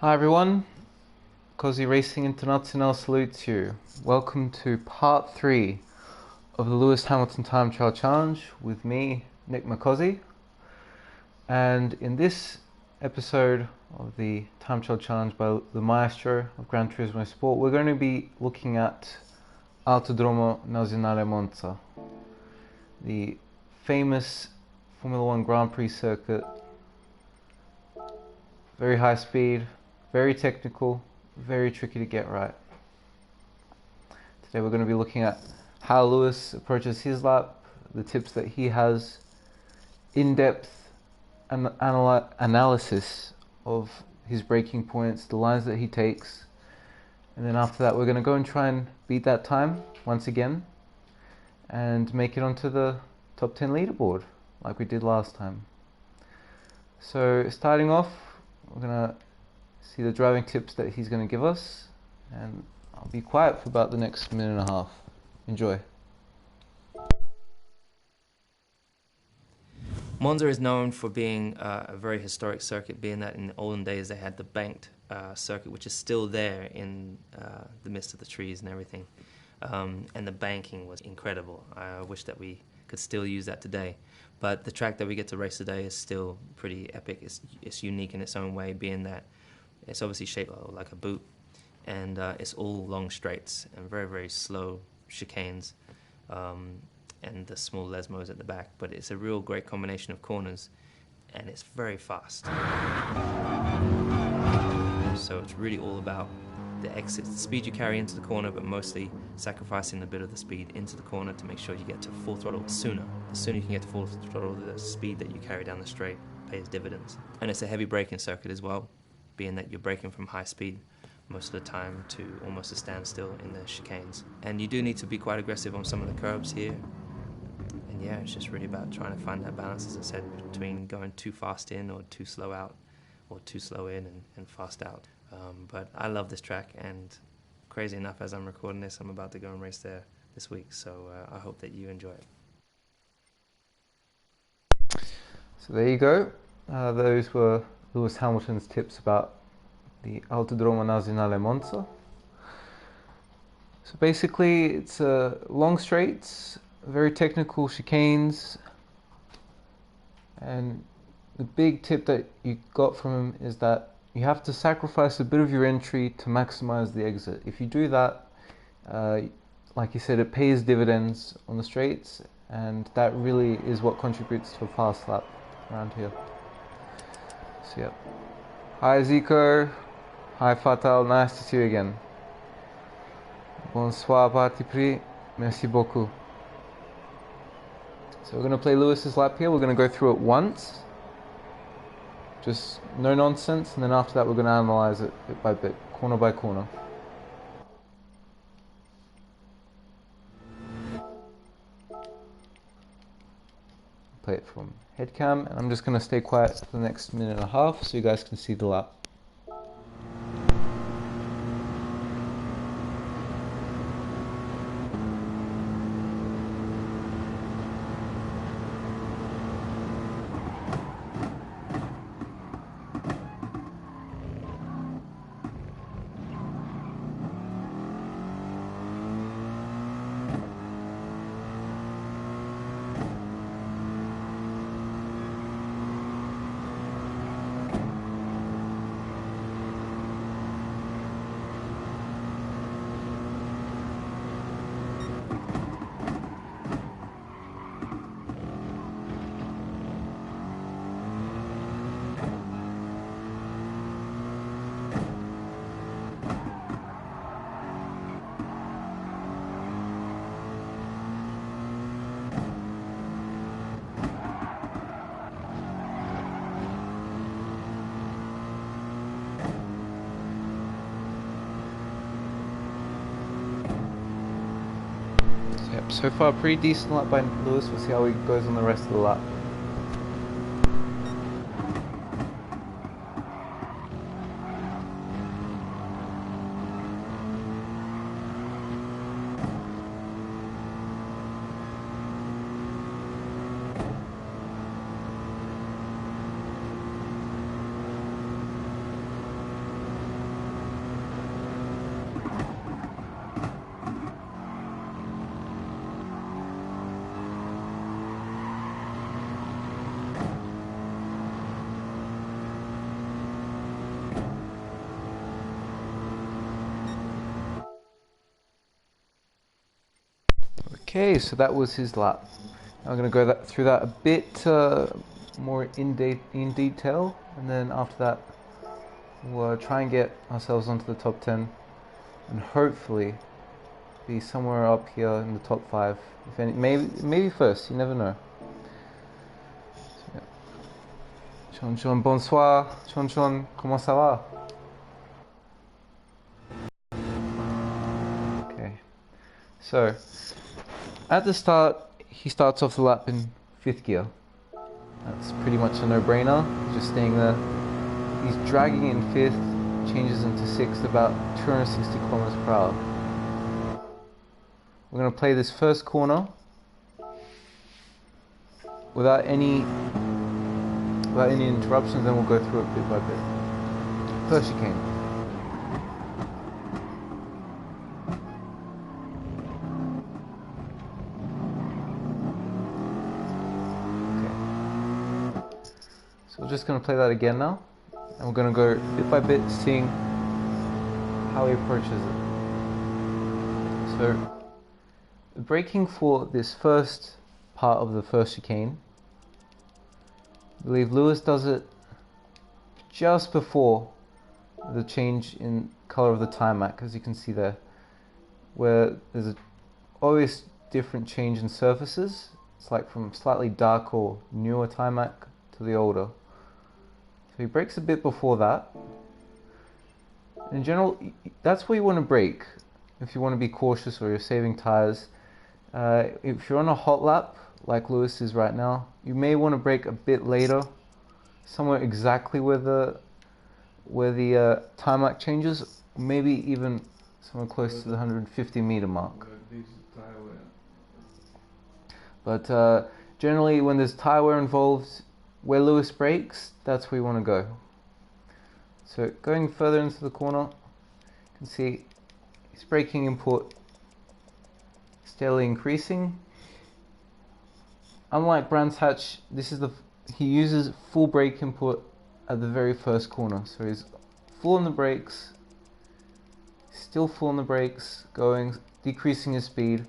Hi everyone, Makozi Racing International salutes you. Welcome to part 3 of the Lewis Hamilton Time Trial Challenge with me, Nick Makozi. And in this episode of the Time Trial Challenge by the maestro of Gran Turismo Sport, we're going to be looking at Autodromo Nazionale Monza, the famous Formula One Grand Prix circuit. Very high speed, very technical, very tricky to get right. Today we're going to be looking at how Lewis approaches his lap, the tips that he has, in-depth analysis of his braking points, the lines that he takes, and then after that we're going to go and try and beat that time once again and make it onto the top 10 leaderboard like we did last time. So starting off, we're going to see the driving tips that he's going to give us, and I'll be quiet for about the next minute and a half. Enjoy. Monza is known for being a very historic circuit, being that in the olden days they had the banked circuit, which is still there in the midst of the trees and everything. And the banking was incredible. I wish that we could still use that today. But the track that we get to race today is still pretty epic. It's unique in its own way, being that it's obviously shaped like a boot, and it's all long straights and very, very slow chicanes, and the small lesmos at the back. But it's a real great combination of corners, and it's very fast. So it's really all about the exits, the speed you carry into the corner, but mostly sacrificing a bit of the speed into the corner to make sure you get to full throttle sooner. The sooner you can get to full throttle, the speed that you carry down the straight pays dividends. And it's a heavy braking circuit as well, being that you're braking from high speed most of the time to almost a standstill in the chicanes. And you do need to be quite aggressive on some of the curbs here. And yeah, it's just really about trying to find that balance, as I said, between going too fast in or too slow out, or too slow in and fast out. But I love this track, and crazy enough, as I'm recording this, I'm about to go and race there this week, so I hope that you enjoy it. So there you go. Those were Lewis Hamilton's tips about the Autodromo Nazionale Monza. So basically it's long straights, very technical chicanes, and the big tip that you got from him is that you have to sacrifice a bit of your entry to maximize the exit. If you do that, like you said, it pays dividends on the straights, and that really is what contributes to a fast lap around here. So yeah. Hi Zico, hi Fatal, nice to see you again. Bonsoir parti pris, merci beaucoup. So we're going to play Lewis's lap here. We're going to go through it once, just no nonsense, and then after that we're going to analyze it bit by bit, corner by corner. Play it from head cam, and I'm just going to stay quiet for the next minute and a half so you guys can see the lap. So far, pretty decent lap by Lewis. We'll see how he goes on the rest of the lap. Okay, so that was his lap. I'm going to go through that a bit more in detail, and then after that we'll try and get ourselves onto the top 10 and hopefully be somewhere up here in the top 5. If any, maybe first, you never know. So, yeah. Chon Chon, bonsoir. Chon Chon, comment ça va? Okay, so at the start he starts off the lap in 5th gear. That's pretty much a no-brainer. He's just staying there. He's dragging in 5th, changes into 6th about 260 kilometers per hour. We're going to play this first corner without any interruptions, then we'll go through it bit by bit. First chicane. So we're just going to play that again now, and we're going to go bit by bit, seeing how he approaches it. So the braking for this first part of the first chicane, I believe Lewis does it just before the change in color of the tarmac, as you can see there, where there's a always different change in surfaces. It's like from slightly dark or newer tarmac to the older. So he brakes a bit before that. In general, that's where you want to brake if you want to be cautious or you're saving tires. If you're on a hot lap, like Lewis is right now, you may want to brake a bit later, somewhere exactly where the tarmac changes, maybe even somewhere close to the 150 meter mark. But generally, when there's tire wear involved, where Lewis brakes, that's where you want to go. So going further into the corner, you can see his braking input steadily increasing. Unlike Brand's hatch, he uses full brake input at the very first corner. So he's full on the brakes, still full on the brakes, decreasing his speed.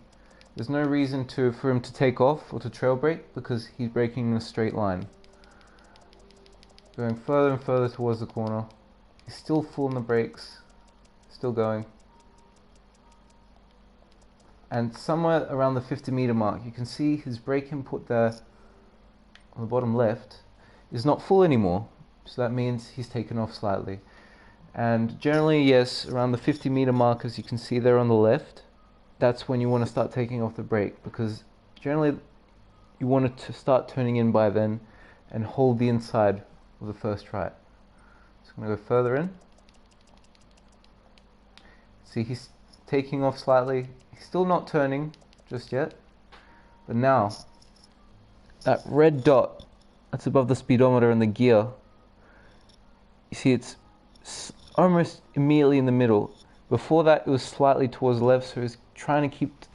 There's no reason for him to take off or to trail brake because he's braking in a straight line. Going further and further towards the corner. He's still full on the brakes, still going. And somewhere around the 50 meter mark, you can see his brake input there on the bottom left is not full anymore. So that means he's taken off slightly. And generally, yes, around the 50 meter mark, as you can see there on the left, that's when you want to start taking off the brake, because generally you want it to start turning in by then and hold the inside of the first right. So I'm going to go further in. See, he's taking off slightly. He's still not turning just yet. But now, that red dot that's above the speedometer and the gear, you see it's almost immediately in the middle. Before that, it was slightly towards the left, so he's trying to keep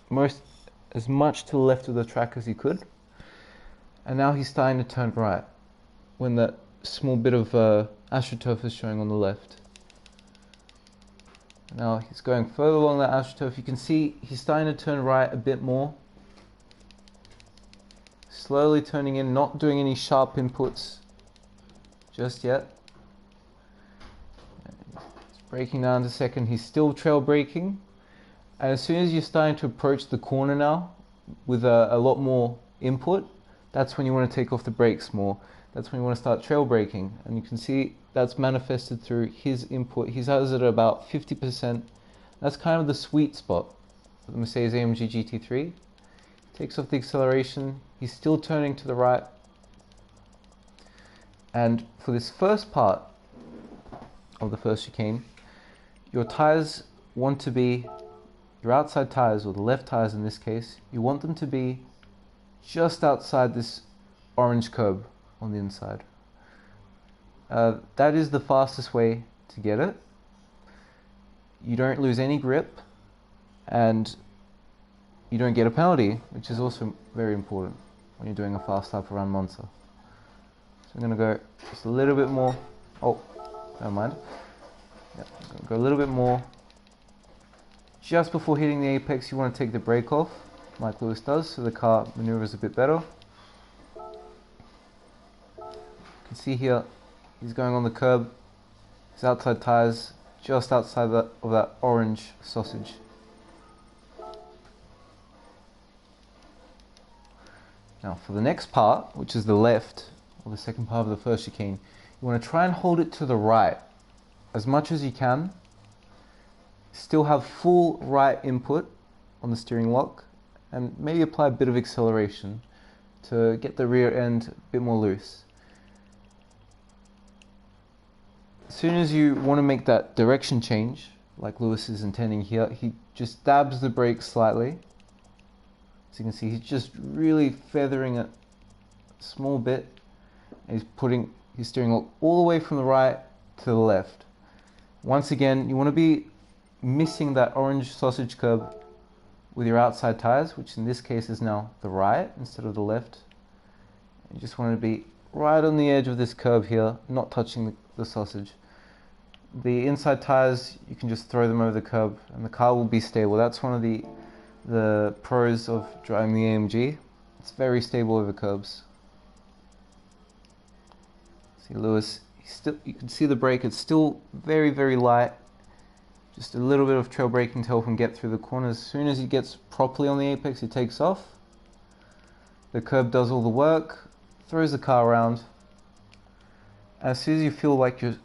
as much to the left of the track as he could. And now he's starting to turn right when that small bit of astroturf is showing on the left. Now he's going further along that astroturf. You can see he's starting to turn right a bit more. Slowly turning in, not doing any sharp inputs just yet. He's braking down to second. He's still trail braking. And as soon as you're starting to approach the corner now with a lot more input, that's when you want to take off the brakes more. That's when you want to start trail braking. And you can see that's manifested through his input. He has it at about 50%. That's kind of the sweet spot for the Mercedes-AMG GT3. Takes off the acceleration. He's still turning to the right. And for this first part of the first chicane, your tires want to be, your outside tires, or the left tires in this case, you want them to be just outside this orange curb on the inside. That is the fastest way to get it. You don't lose any grip, and you don't get a penalty, which is also very important when you're doing a fast lap around Monza. So I'm going to go just a little bit more. Oh, never mind. Yeah, I'm going to go a little bit more. Just before hitting the apex, you want to take the brake off. like Lewis does, so the car maneuvers a bit better. You can see here, he's going on the curb, his outside tyres just outside of that orange sausage. Now for the next part, which is the left, or the second part of the first chicane, you want to try and hold it to the right as much as you can. Still have full right input on the steering lock, and maybe apply a bit of acceleration to get the rear end a bit more loose. As soon as you want to make that direction change, like Lewis is intending here, he just dabs the brake slightly. As you can see, he's just really feathering it a small bit, and he's putting his steering lock all the way from the right to the left. Once again, you want to be missing that orange sausage curb with your outside tires, which in this case is now the right instead of the left. You just want to be right on the edge of this curb here, not touching the sausage. The inside tires, you can just throw them over the curb and the car will be stable. That's one of the pros of driving the AMG. It's very stable over curbs. See Lewis, you can see the brake, it's still very, very light. Just a little bit of trail braking to help him get through the corners. As soon as he gets properly on the apex, he takes off. The curb does all the work, throws the car around. As soon as you feel like you're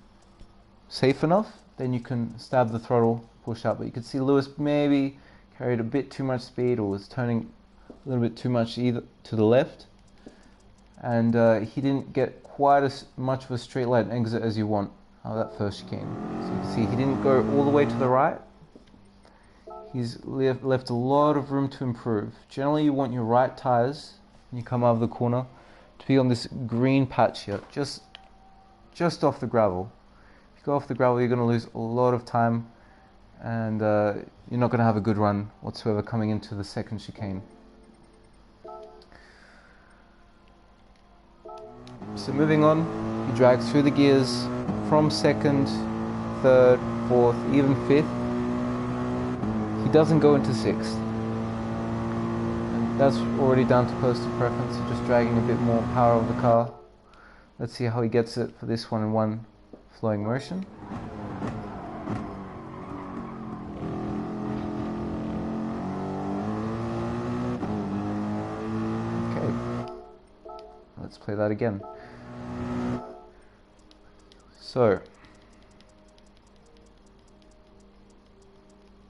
safe enough, then you can stab the throttle, push up. But you can see Lewis maybe carried a bit too much speed or was turning a little bit too much either to the left. And he didn't get quite as much of a straight line exit as you want out of that first chicane. So you can see he didn't go all the way to the right. He's left a lot of room to improve. Generally you want your right tyres when you come out of the corner to be on this green patch here, just off the gravel. If you go off the gravel, you're going to lose a lot of time, and you're not going to have a good run whatsoever coming into the second chicane. So moving on, he drags through the gears from second, third, fourth, even fifth. He doesn't go into sixth. And that's already down to personal preference, just dragging a bit more power of the car. Let's see how he gets it for this one in one flowing motion. Okay, let's play that again. So,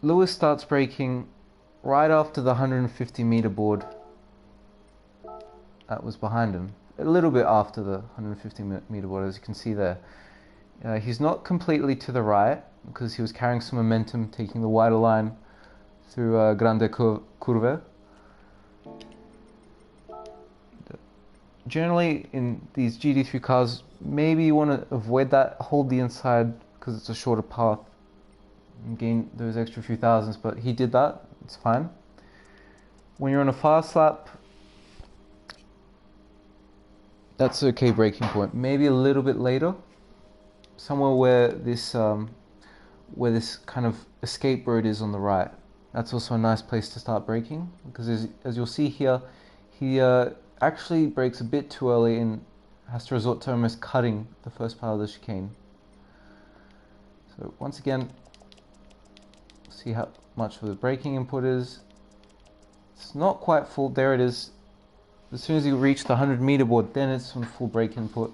Lewis starts braking right after the 150 meter board that was behind him. A little bit after the 150 meter board, as you can see there. He's not completely to the right because he was carrying some momentum, taking the wider line through Gran Curve. Generally, in these GT3 cars, maybe you want to avoid that, hold the inside because it's a shorter path and gain those extra few thousands, but he did that, it's fine. When you're on a fast lap, that's an okay braking point. Maybe a little bit later, somewhere where this kind of escape road is on the right. That's also a nice place to start braking, because as you'll see here, he actually brakes a bit too early and has to resort to almost cutting the first part of the chicane. So once again, see how much of the braking input is. It's not quite full, there it is. As soon as you reach the 100 meter board, then it's on full brake input.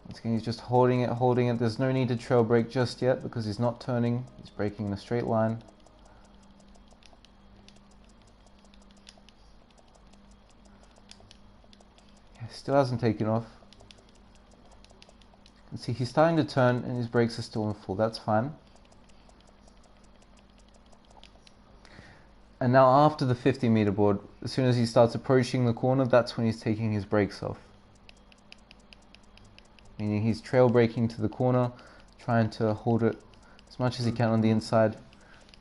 Once again, he's just holding it. There's no need to trail brake just yet because he's not turning, he's braking in a straight line. Still hasn't taken off. You can see he's starting to turn and his brakes are still in full, that's fine. And now after the 50 meter board, as soon as he starts approaching the corner, that's when he's taking his brakes off. Meaning he's trail braking to the corner, trying to hold it as much as he can on the inside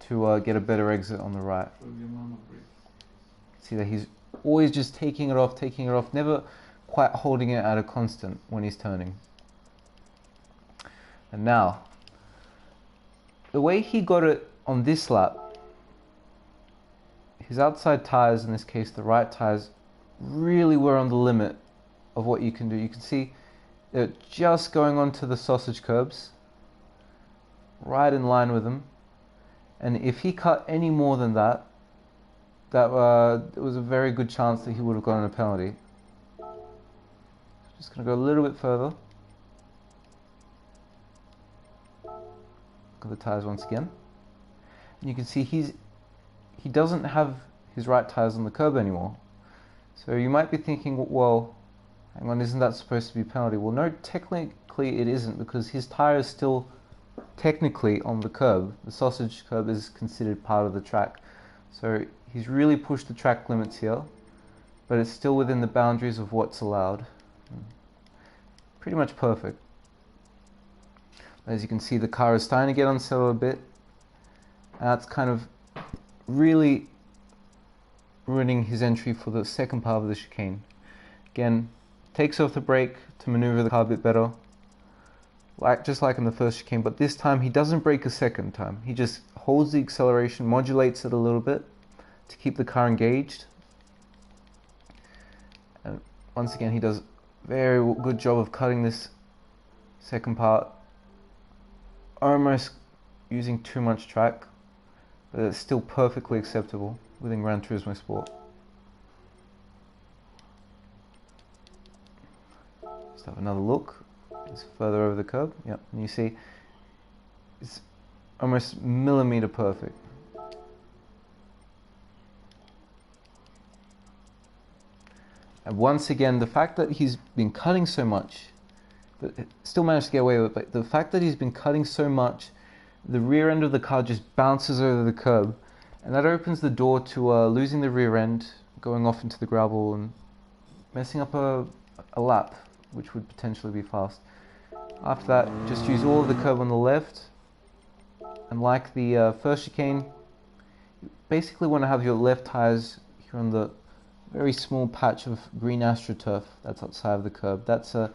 to get a better exit on the right. See that he's always just taking it off, never quite holding it at a constant when he's turning. And now, the way he got it on this lap, his outside tyres, in this case the right tyres, really were on the limit of what you can do. You can see they're just going onto the sausage curbs, right in line with them. And if he cut any more than that, there was a very good chance that he would have gotten a penalty. Just going to go a little bit further. Look at the tyres once again. And you can see he doesn't have his right tyres on the curb anymore. So you might be thinking, well, hang on, isn't that supposed to be a penalty? Well, no, technically it isn't, because his tyre is still technically on the curb. The sausage curb is considered part of the track. So he's really pushed the track limits here, but it's still within the boundaries of what's allowed. Pretty much perfect. As you can see, the car is starting to get unsettled a bit. That's kind of really ruining his entry for the second part of the chicane. Again, takes off the brake to maneuver the car a bit better, just like in the first chicane, but this time he doesn't brake a second time. He just holds the acceleration, modulates it a little bit to keep the car engaged. And once again, he does a very good job of cutting this second part, almost using too much track, but it's still perfectly acceptable within Gran Turismo Sport. Just have another look. It's further over the curb. Yep, and you see it's almost millimeter perfect. And once again, the fact that he's been cutting so much, but still managed to get away with it, but the fact that he's been cutting so much, the rear end of the car just bounces over the curb, and that opens the door to losing the rear end, going off into the gravel and messing up a lap, which would potentially be fast. After that, just use all of the curb on the left, and like the first chicane, you basically want to have your left tyres here on the very small patch of green AstroTurf that's outside of the curb. That's the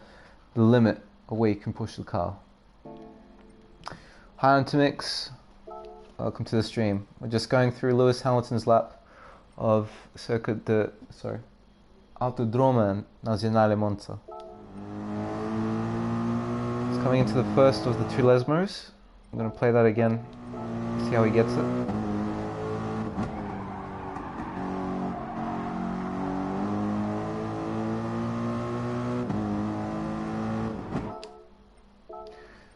limit of where you can push the car. Hi Antimix, welcome to the stream. We're just going through Lewis Hamilton's lap of Autodromo Nazionale Monza. It's coming into the first of the two Lesmos. I'm going to play that again, see how he gets it.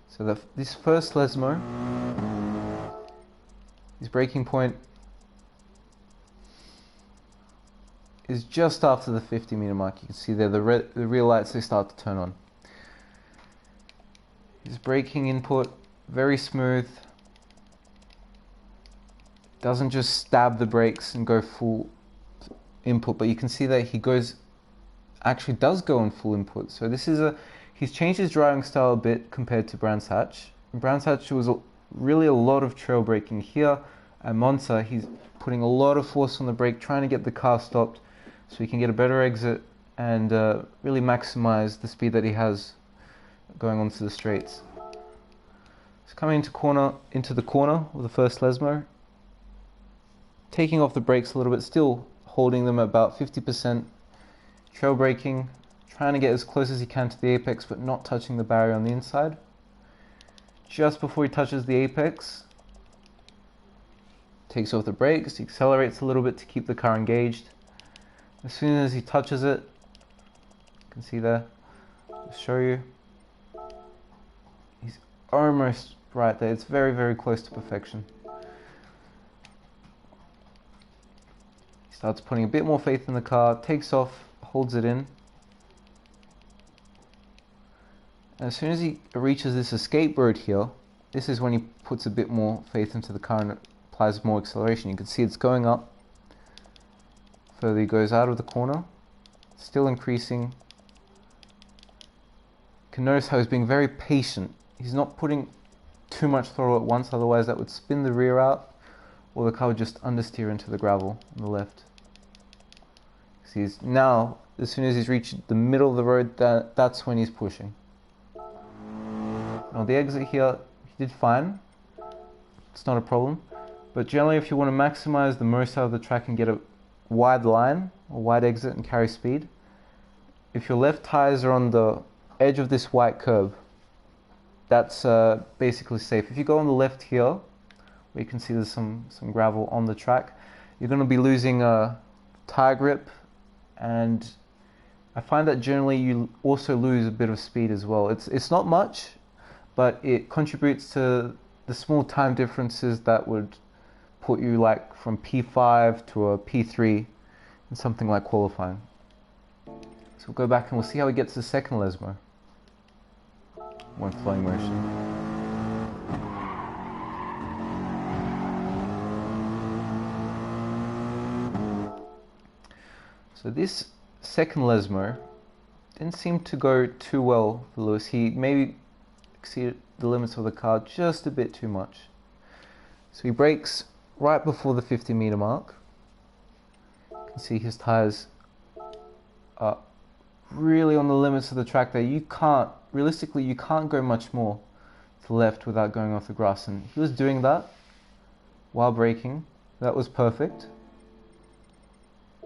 So this first Lesmo, his braking point is just after the 50-meter mark. You can see there the rear lights, they start to turn on. His braking input, very smooth. Doesn't just stab the brakes and go full input, but you can see that he actually does go on full input. So this is he's changed his driving style a bit compared to Brands Hatch. In Brands Hatch, there was really a lot of trail braking. Here at Monza, he's putting a lot of force on the brake, trying to get the car stopped so he can get a better exit and really maximize the speed that he has going onto the straights. He's coming into the corner with the first Lesmo, taking off the brakes a little bit, still holding them at about 50%, trail braking, trying to get as close as he can to the apex but not touching the barrier on the inside. Just before he touches the apex, takes off the brakes, he accelerates a little bit to keep the car engaged. As soon as he touches it, you can see there, I'll show you, he's almost right there. It's very, very close to perfection. He starts putting a bit more faith in the car, takes off, holds it in. And as soon as he reaches this escape road here, this is when he puts a bit more faith into the car and applies more acceleration. You can see it's going up. Further he goes out of the corner, still increasing. You can notice how he's being very patient. He's not putting too much throttle at once, otherwise that would spin the rear out, or the car would just understeer into the gravel on the left. See, he's now, as soon as he's reached the middle of the road, that's when he's pushing. On the exit here, he did fine. It's not a problem. But generally, if you want to maximize the most out of the track and get a wide line or wide exit and carry speed, if your left tires are on the edge of this white curb, that's basically safe. If you go on the left here, where you can see there's some gravel on the track, you're going to be losing tire grip, and I find that generally you also lose a bit of speed as well. It's not much, but it contributes to the small time differences that would put you like from P5 to a P3 in something like qualifying. So we'll go back and we'll see how he gets the second Lesmo. One flowing motion. So this second Lesmo didn't seem to go too well for Lewis. He maybe exceeded the limits of the car just a bit too much. So he brakes right before the 50-meter mark. You can see his tires are really on the limits of the track there. Realistically, you can't go much more to the left without going off the grass, and he was doing that while braking. That was perfect.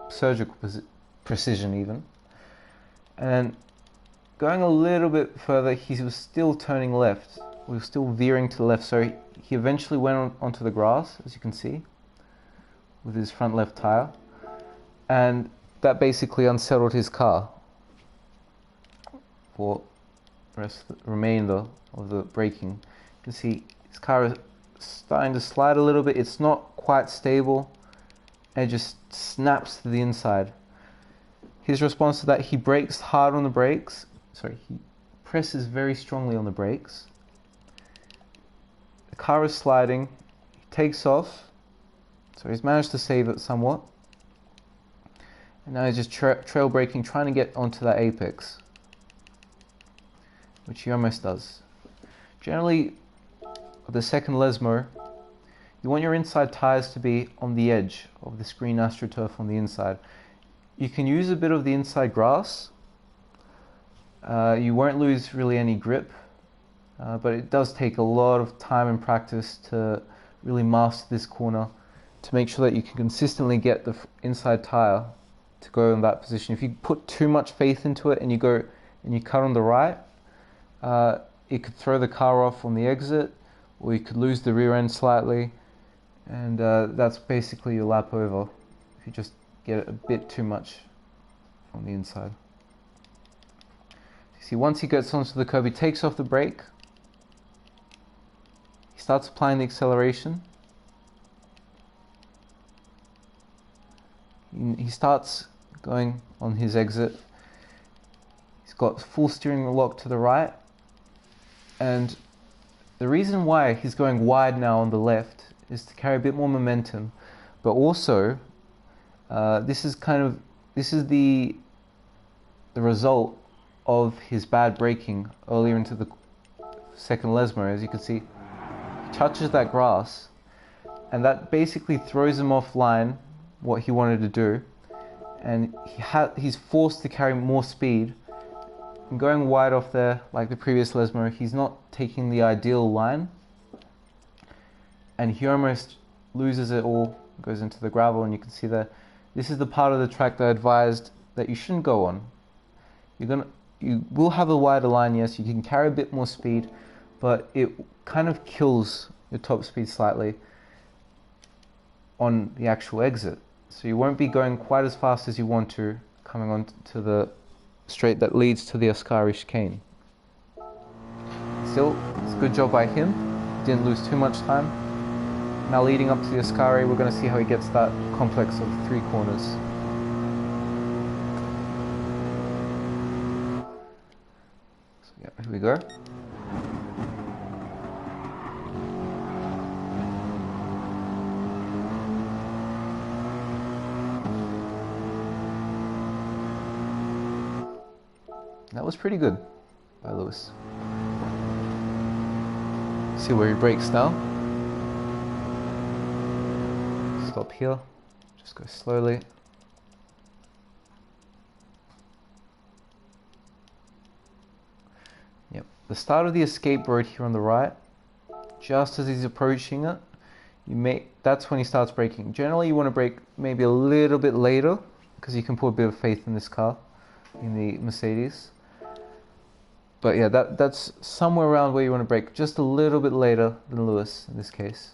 Surgical precision even. And going a little bit further, he was still turning left. We were still veering to the left, so he eventually went onto the grass, as you can see, with his front left tire, and that basically unsettled his car for the remainder of the braking. You can see his car is starting to slide a little bit. It's not quite stable, and it just snaps to the inside. His response to that, he brakes hard on the brakes. He presses very strongly on the brakes. The car is sliding. He takes off. So he's managed to save it somewhat. And now he's just trail braking, trying to get onto that apex, which he almost does. Generally, with the second Lesmo, you want your inside tires to be on the edge of this green AstroTurf on the inside. You can use a bit of the inside grass. You won't lose really any grip, but it does take a lot of time and practice to really master this corner to make sure that you can consistently get the inside tire to go in that position. If you put too much faith into it and you go and you cut on the right, it could throw the car off on the exit, or you could lose the rear end slightly, and that's basically your lap over if you just get a bit too much on the inside. You see, once he gets onto the curb, he takes off the brake, he starts applying the acceleration, he starts going on his exit. He's got full steering lock to the right, and the reason why he's going wide now on the left is to carry a bit more momentum, but also this is the result of his bad braking earlier into the second Lesmo. As you can see, he touches that grass, and that basically throws him offline what he wanted to do, and he's forced to carry more speed. And going wide off there, like the previous Lesmo, he's not taking the ideal line, and he almost loses it all, goes into the gravel, and you can see there, this is the part of the track that I advised that you shouldn't go on. You will have a wider line, yes, you can carry a bit more speed, but it kind of kills your top speed slightly on the actual exit. So you won't be going quite as fast as you want to coming on to the straight that leads to the Ascari chicane. Still, it's a good job by him. Didn't lose too much time. Now leading up to the Ascari, we're going to see how he gets that complex of 3 corners. So yeah, here we go. That was pretty good by Lewis. See where he brakes now. Stop here. Just go slowly. Yep. The start of the escape road here on the right, just as he's approaching it, that's when he starts braking. Generally, you want to brake maybe a little bit later because you can put a bit of faith in this car, in the Mercedes. But yeah, that's somewhere around where you want to brake, just a little bit later than Lewis in this case.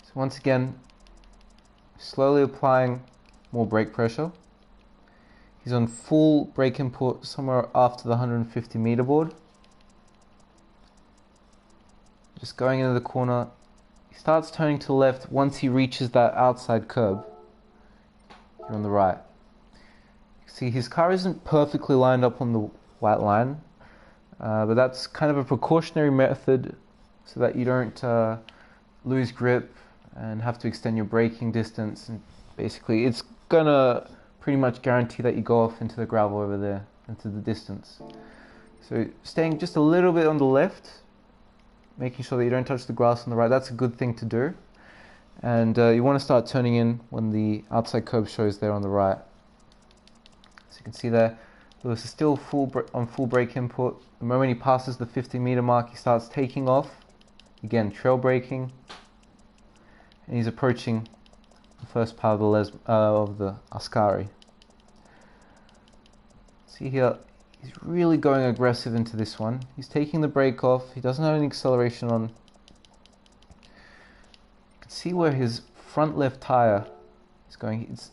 So once again, slowly applying more brake pressure. He's on full brake input somewhere after the 150 meter board. Just going into the corner. He starts turning to the left once he reaches that outside curb. Here on the right. See, his car isn't perfectly lined up on the white line, but that's kind of a precautionary method so that you don't lose grip and have to extend your braking distance. And basically, it's gonna pretty much guarantee that you go off into the gravel over there, into the distance. So staying just a little bit on the left, making sure that you don't touch the grass on the right, that's a good thing to do. And you want to start turning in when the outside curb shows there on the right. So you can see there, Lewis is still on full brake input. The moment he passes the 50 meter mark, he starts taking off. Again, trail braking. And he's approaching the first part of the Ascari. See here, he's really going aggressive into this one. He's taking the brake off. He doesn't have any acceleration on. You can see where his front left tire is going. It's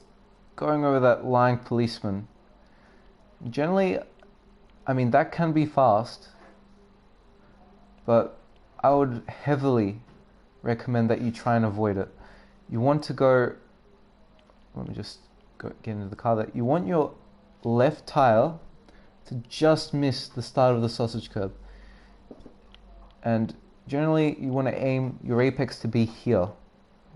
going over that lying policeman. Generally, I mean, that can be fast, but I would heavily recommend that you try and avoid it. You want to go, let me just get into the car there. You want your left tire to just miss the start of the sausage curb. And generally, you want to aim your apex to be here,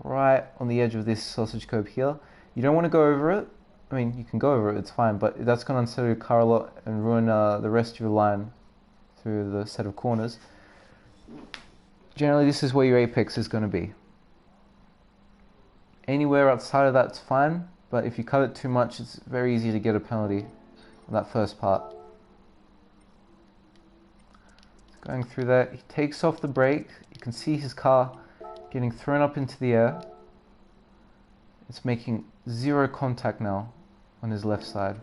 right on the edge of this sausage curb here. You don't want to go over it. I mean, you can go over it, it's fine, but that's going to unsettle your car a lot and ruin the rest of your line through the set of corners. Generally, this is where your apex is going to be. Anywhere outside of that's fine, but if you cut it too much, it's very easy to get a penalty on that first part. Going through that, he takes off the brake. You can see his car getting thrown up into the air. It's making zero contact now on his left side.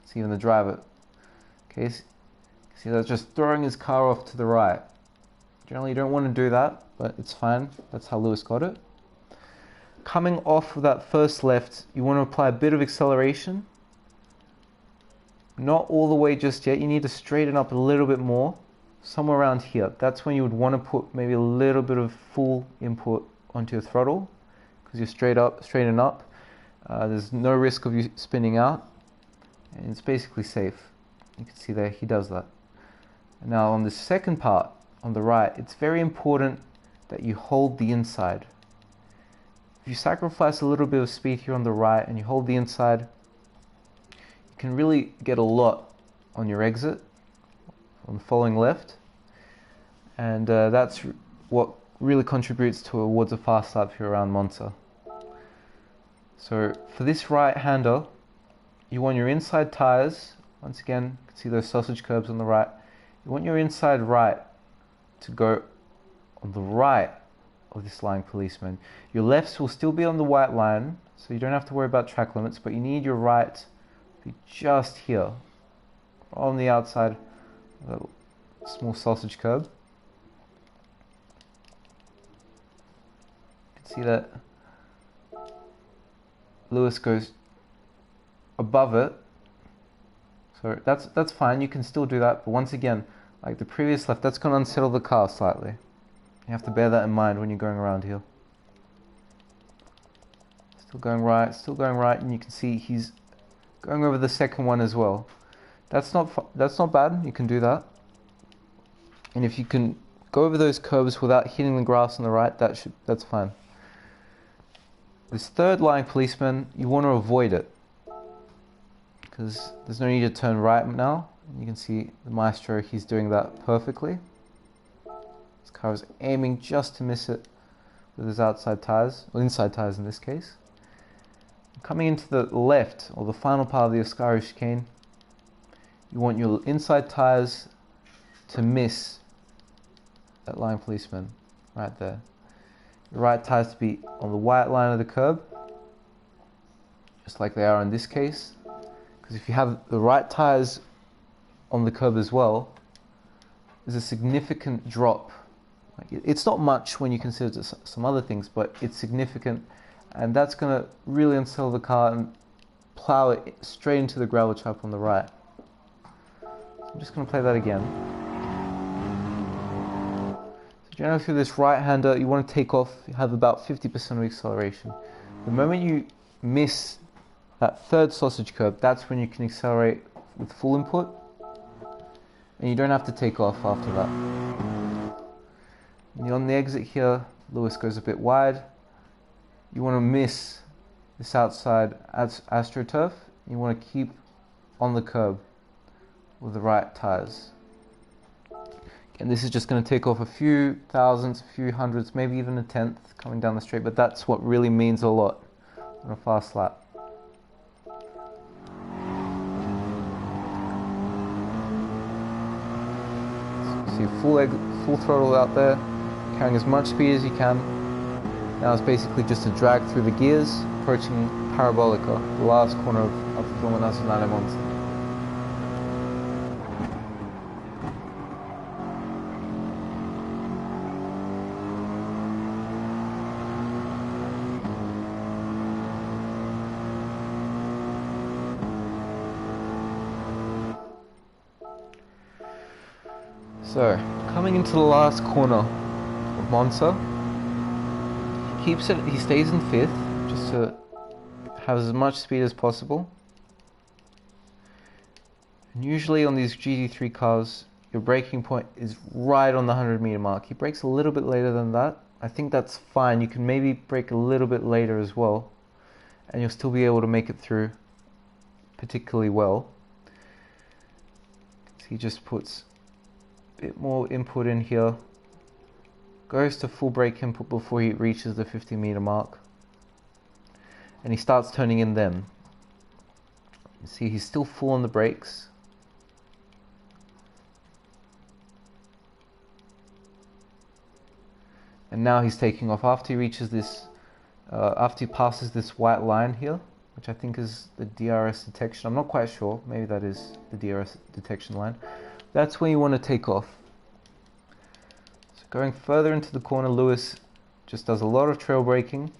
See even the driver. Okay, see that's just throwing his car off to the right. Generally, you don't want to do that, but it's fine. That's how Lewis got it. Coming off of that first left, you want to apply a bit of acceleration. Not all the way just yet. You need to straighten up a little bit more, somewhere around here. That's when you would want to put maybe a little bit of full input onto your throttle, because you're straighten up. There's no risk of you spinning out, and it's basically safe. You can see there, he does that. And now on the second part, on the right, it's very important that you hold the inside. If you sacrifice a little bit of speed here on the right and you hold the inside, you can really get a lot on your exit on the following left, and that's what really contributes towards a fast lap here around Monza. So for this right-hander, you want your inside tires, once again, you can see those sausage curbs on the right, you want your inside right to go on the right of this lying policeman. Your lefts will still be on the white line, so you don't have to worry about track limits, but you need your right to be just here, on the outside of that small sausage curb. You can see that Lewis goes above it, so that's fine, you can still do that, but once again, like the previous left, that's going to unsettle the car slightly. You have to bear that in mind when you're going around here. Still going right, and you can see he's going over the second one as well. That's not bad, you can do that. And if you can go over those curves without hitting the grass on the right, that's fine. This third lying policeman, you want to avoid it, because there's no need to turn right now. You can see the maestro, he's doing that perfectly. This car is aiming just to miss it with his outside tires, or inside tires in this case. Coming into the left, or the final part of the Ascari chicane, you want your inside tires to miss that line policeman right there. The right tires to be on the white line of the curb, just like they are in this case. Because if you have the right tires on the curb as well, there's a significant drop. It's not much when you consider some other things, but it's significant, and that's going to really unsettle the car and plow it straight into the gravel trap on the right. So I'm just going to play that again. So generally through this right-hander, you want to take off, you have about 50% of acceleration. The moment you miss that third sausage curb, that's when you can accelerate with full input, and you don't have to take off after that. And on the exit here, Lewis goes a bit wide. You want to miss this outside AstroTurf. You want to keep on the curb with the right tires. And this is just going to take off a few thousandths, a few hundreds, maybe even a tenth coming down the straight, but that's what really means a lot on a fast lap. So you full throttle out there, carrying as much speed as you can. Now it's basically just a drag through the gears, approaching Parabolica, the last corner of the Formula Nazionale Monza. So, coming into the last corner of Monza, he stays in fifth, just to have as much speed as possible. And usually on these GT3 cars, your braking point is right on the 100-meter mark. He brakes a little bit later than that. I think that's fine. You can maybe brake a little bit later as well, and you'll still be able to make it through particularly well. So he just puts bit more input in here, goes to full brake input before he reaches the 50-meter mark, and he starts turning in then. You see he's still full on the brakes, and now he's taking off after he reaches this, after he passes this white line here, which I think is the DRS detection. I'm not quite sure, maybe that is the DRS detection line. That's when you want to take off. So going further into the corner, Lewis just does a lot of trail braking.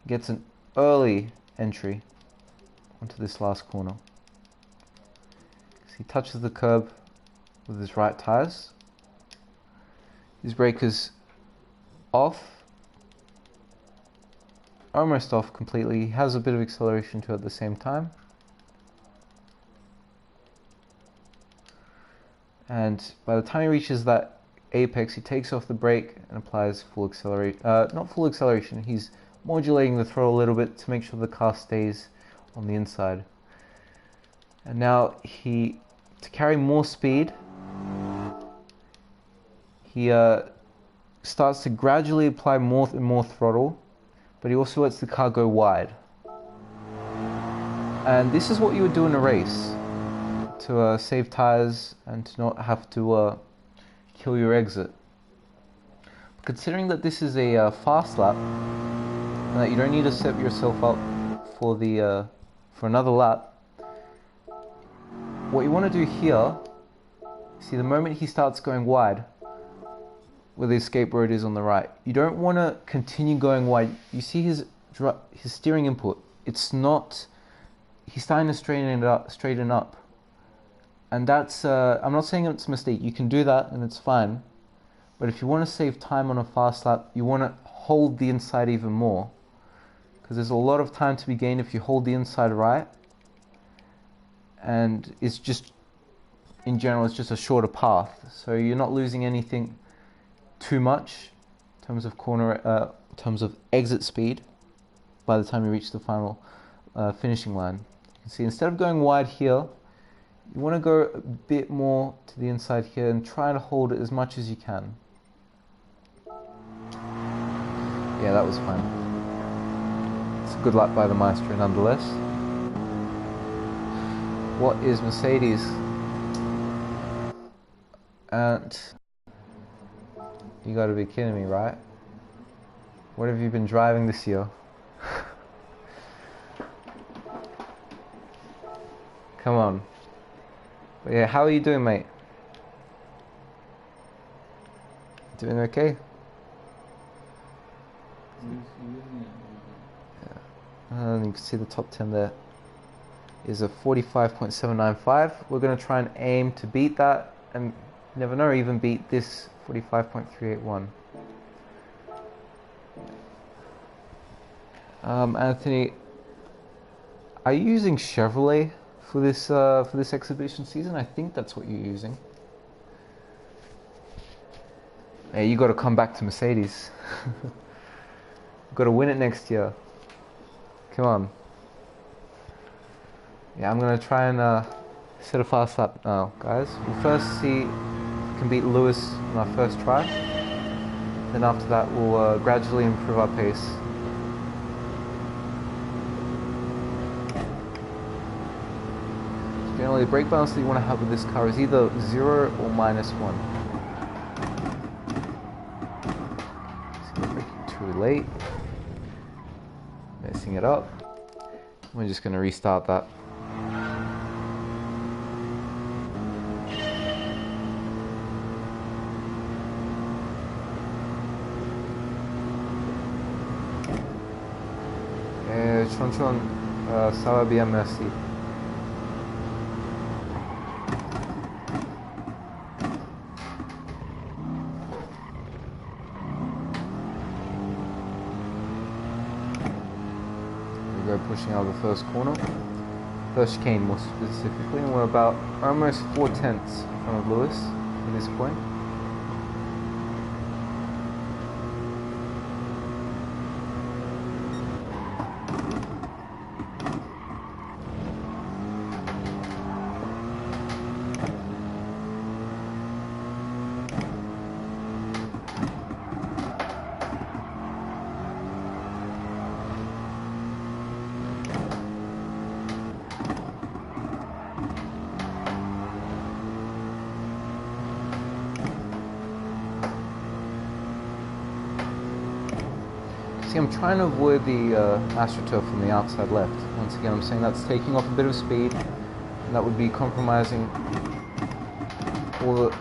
Gets an early entry onto this last corner. So he touches the curb with his right tires. His brake is off. Almost off completely. He has a bit of acceleration too at the same time. And by the time he reaches that apex, he takes off the brake and applies full acceleration. Not full acceleration, he's modulating the throttle a little bit to make sure the car stays on the inside. And now to carry more speed, he starts to gradually apply more and more throttle, but he also lets the car go wide. And this is what you would do in a race, to save tires and to not have to kill your exit. Considering that this is a fast lap and that you don't need to set yourself up for another lap, what you want to do here, see the moment he starts going wide, where the escape road is on the right, you don't want to continue going wide. You see his steering input, it's not, he's starting to straighten up. And that's, I'm not saying it's a mistake, you can do that and it's fine. But if you want to save time on a fast lap, you want to hold the inside even more. Because there's a lot of time to be gained if you hold the inside right. And it's just, in general, it's just a shorter path. So you're not losing anything too much in terms of in terms of exit speed by the time you reach the final finishing line. You can see instead of going wide here, you want to go a bit more to the inside here and try to hold it as much as you can. Yeah, that was fine. It's a good lap by the Maestro nonetheless. What is Mercedes And you gotta be kidding me, right? What have you been driving this year? Come on. But yeah, how are you doing, mate? Doing okay? And you can see the top 10 there is a 45.795. We're going to try and aim to beat that, and never know, even beat this 45.381. Anthony, are you using Chevrolet for this exhibition season? I think that's what you're using. Hey, you got to come back to Mercedes. Got to win it next year. Come on. Yeah, I'm gonna try and set a fast lap now, guys. We'll first see if we can beat Lewis in our first try. Then after that, we'll gradually improve our pace. So generally, the brake balance that you want to have with this car is either 0 or -1. So we're braking too late. Messing it up. We're just going to restart that. Chonchon, ça va bien, merci. We go pushing out of the first corner, first chicane more specifically, and we're about almost 4/10 in front of Lewis at this point. See, I'm trying to avoid the AstroTurf from the outside left. Once again, I'm saying that's taking off a bit of speed, and that would be compromising all the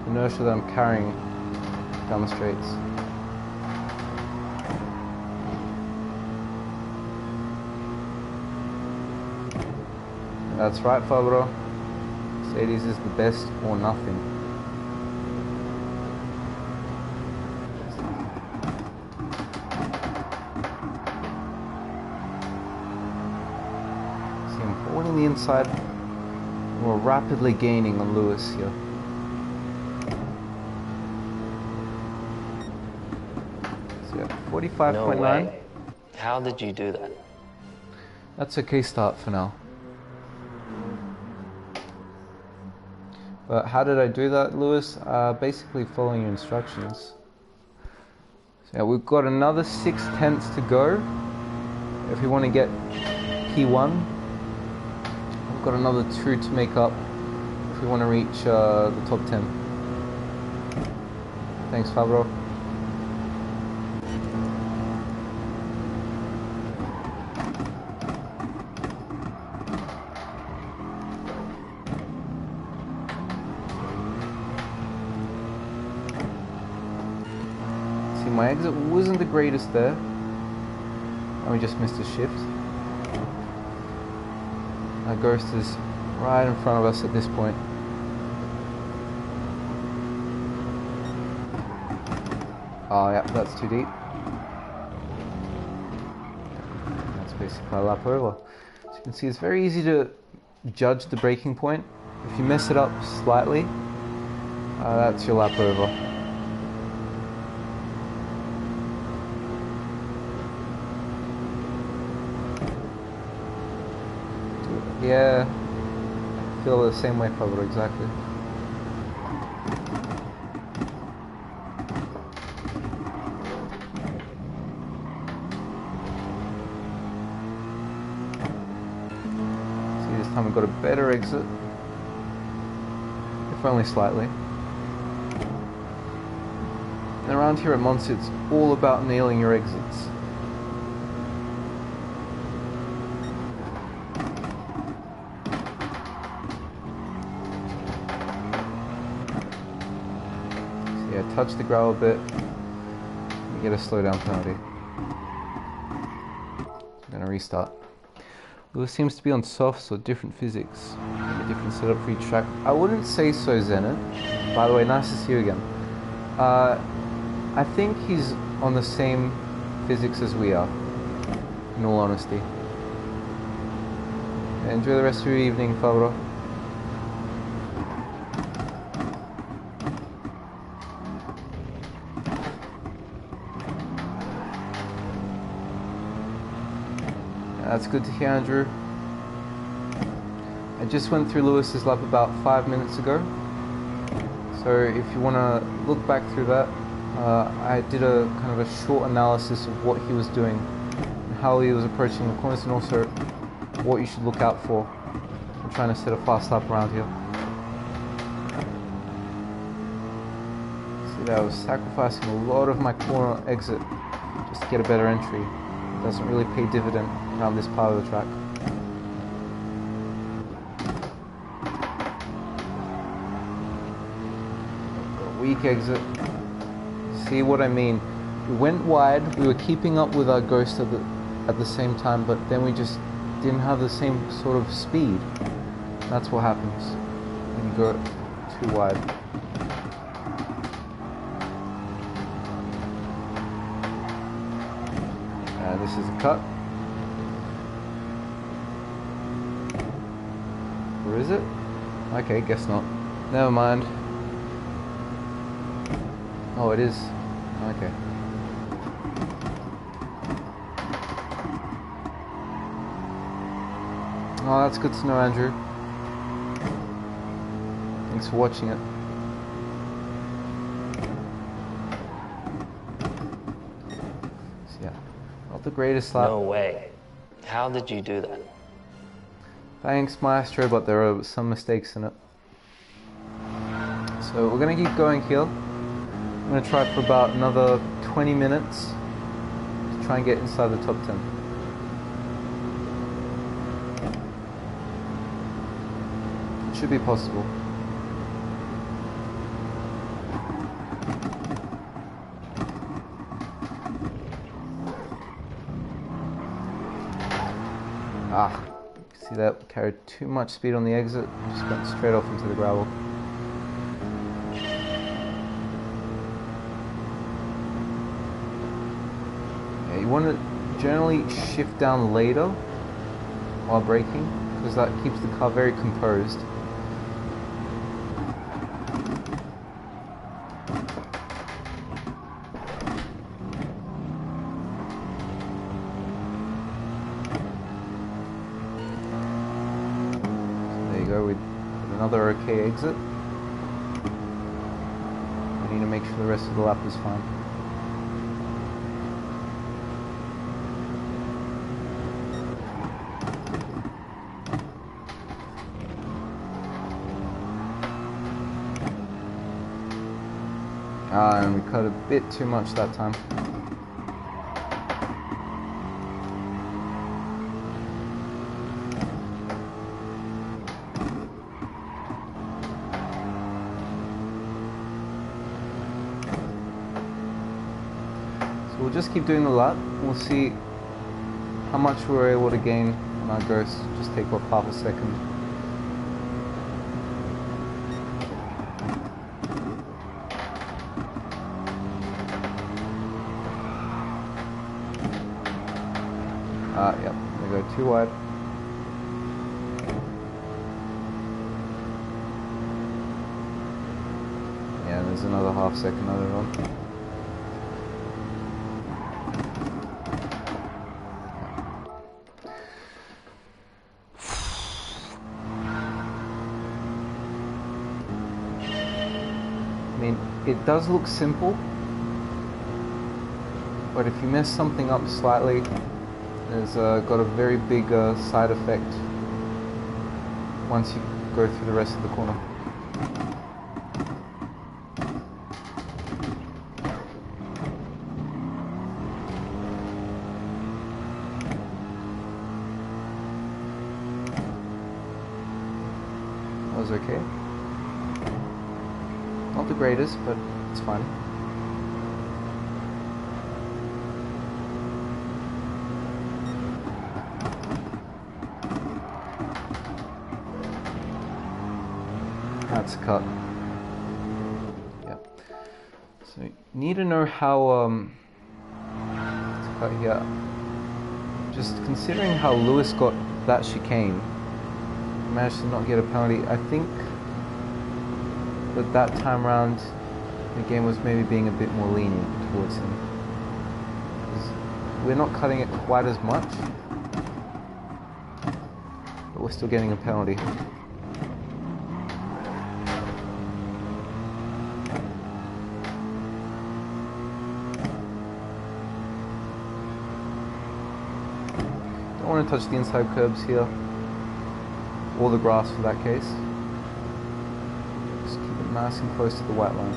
inertia that I'm carrying down the straights. That's right, Fabro. Mercedes is the best or nothing. The inside, we're rapidly gaining on Lewis here. So yeah, 45.9. No way. How did you do that? That's okay start for now. But how did I do that, Lewis? Basically following your instructions. So yeah, we've got another 6/10 to go. If we want to get P1. Got another 2 to make up if we want to reach the top 10. Thanks, Fabro. See, my exit wasn't the greatest there, and we just missed a shift. Our ghost is right in front of us at this point. Oh yeah, that's too deep. That's basically a lap over. As you can see, it's very easy to judge the braking point. If you mess it up slightly, that's your lap over. Yeah, I feel the same way, Pablo, exactly. See, this time we've got a better exit, if only slightly. And around here at Monza, it's all about nailing your exits. So yeah, touch the gravel a bit. You get a slow down penalty. I'm going to restart. Lewis seems to be on softs or different physics. A different setup for each track. I wouldn't say so, Zenit. By the way, nice to see you again. I think he's on the same physics as we are, in all honesty. Enjoy the rest of your evening, Fabro. That's good to hear, Andrew. I just went through Lewis's lap about 5 minutes ago. So if you want to look back through that, I did a kind of a short analysis of what he was doing, and how he was approaching the corners, and also what you should look out for. I'm trying to set a fast lap around here. See that I was sacrificing a lot of my corner exit just to get a better entry. It doesn't really pay dividend around this part of the track. Weak exit. See what I mean? We went wide, we were keeping up with our ghost at the same time, but then we just didn't have the same sort of speed. That's what happens when you go too wide. This is a cut. Or is it? Okay, guess not. Never mind. Oh, it is. Okay. Oh, that's good to know, Andrew. Thanks for watching it. So, yeah, not the greatest lap. No way. How did you do that? Thanks, Maestro, but there are some mistakes in it. So we're going to keep going here. I'm going to try for about another 20 minutes to try and get inside the top 10. It should be possible. See that? Carried too much speed on the exit, just went straight off into the gravel. You want to generally shift down later while braking, because that keeps the car very composed. So there you go, with another okay exit. We need to make sure the rest of the lap is fine. And we cut a bit too much that time. So we'll just keep doing the lap. We'll see how much we're able to gain on our ghost. Just take off half a second. Yep, we go too wide. Yeah, there's another half second added on. I mean, it does look simple, but if you mess something up slightly, it's got a very big side effect once you go through the rest of the corner. okay. Not the greatest, but it's fine. That's a cut. Yeah. So you need to know how to cut here. Just considering how Lewis got that chicane, managed to not get a penalty. I think that time round the game was maybe being a bit more lenient towards him. 'Cause we're not cutting it quite as much, but we're still getting a penalty. Don't want to touch the inside curbs here, or the grass for that case. Just keep it nice and close to the white line.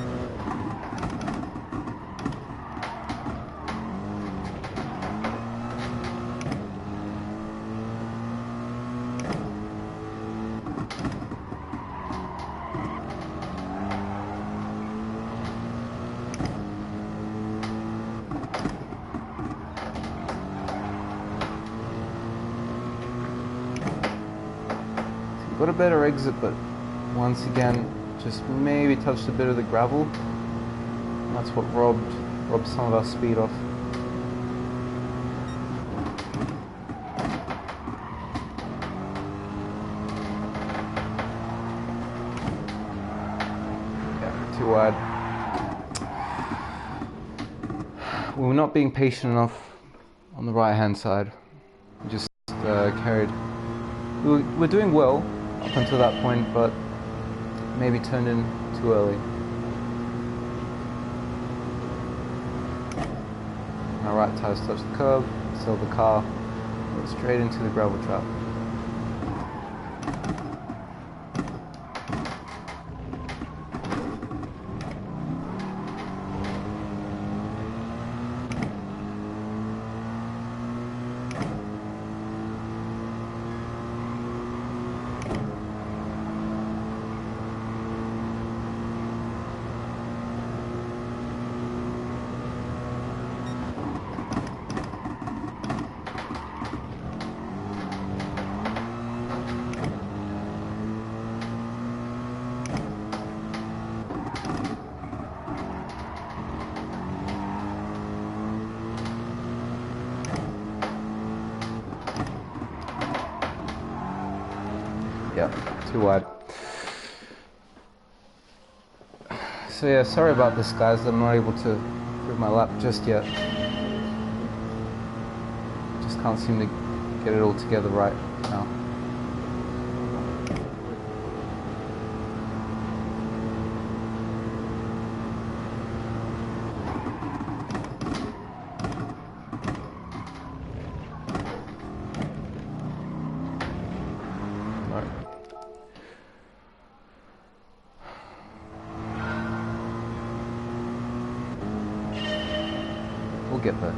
Got a better exit, but once again, just maybe touched a bit of the gravel. That's what robbed some of our speed off. Yeah, too wide. We were not being patient enough on the right-hand side. We just carried. We're doing well up until that point, but maybe turned in too early. Our right tires touched the curb, sailed the car, went straight into the gravel trap. Yeah, too wide. So yeah, sorry about this, guys. I'm not able to improve my lap just yet. Just can't seem to get it all together right now. We'll get there.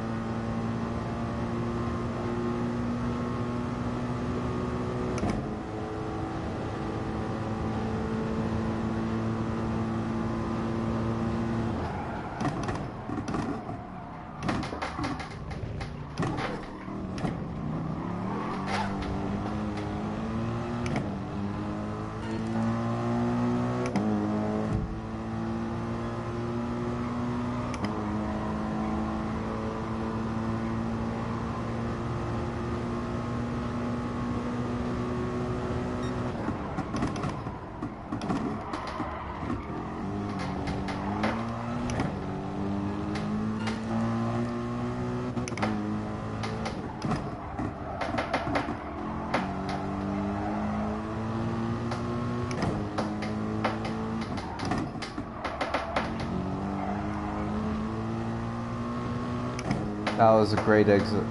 That was a great exit.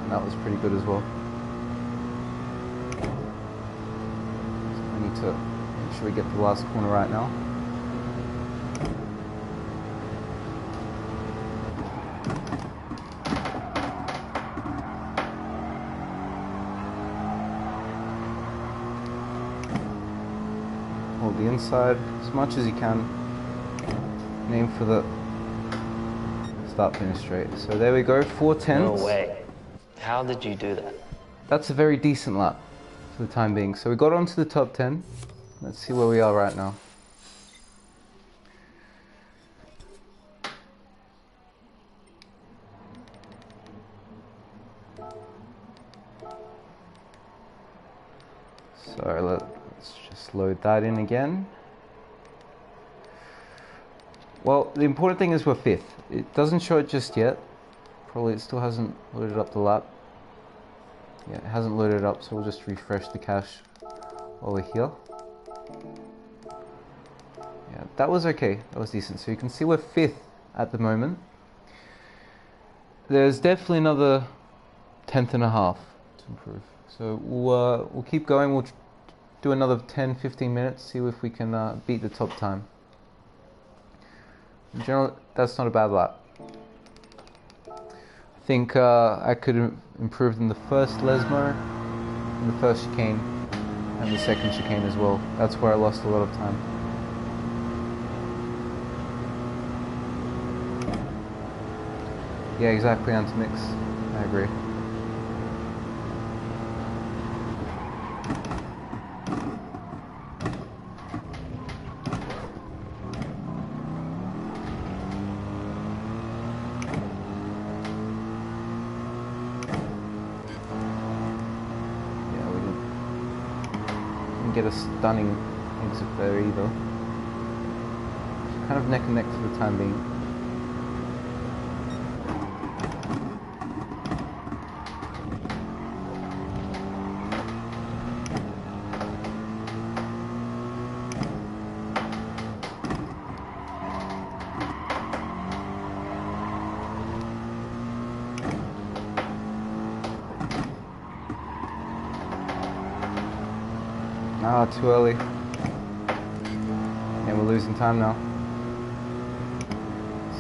That was pretty good as well. to make sure we get the last corner right now. Hold the inside as much as you can. And aim for the start finish straight. So there we go, 4/10. No way. How did you do that? That's a very decent lap for the time being. So we got onto the top 10. Let's see where we are right now. So let's just load that in again. Well, the important thing is we're 5th. It doesn't show it just yet. Probably it still hasn't loaded up the lap. Yeah, it hasn't loaded up, so we'll just refresh the cache while we're here. Yeah, that was okay. That was decent. So you can see we're 5th at the moment. There's definitely another 10th and a half to improve. So we'll keep going. We'll do another 10-15 minutes, see if we can beat the top time. In general, that's not a bad lap. I think I could improve in the first Lesmo, in the first chicane, and the second chicane as well. That's where I lost a lot of time. Yeah, exactly, Antimix. I agree. Get a stunning exit there either. Kind of neck and neck for the time being. Ah, too early. And we're losing time now.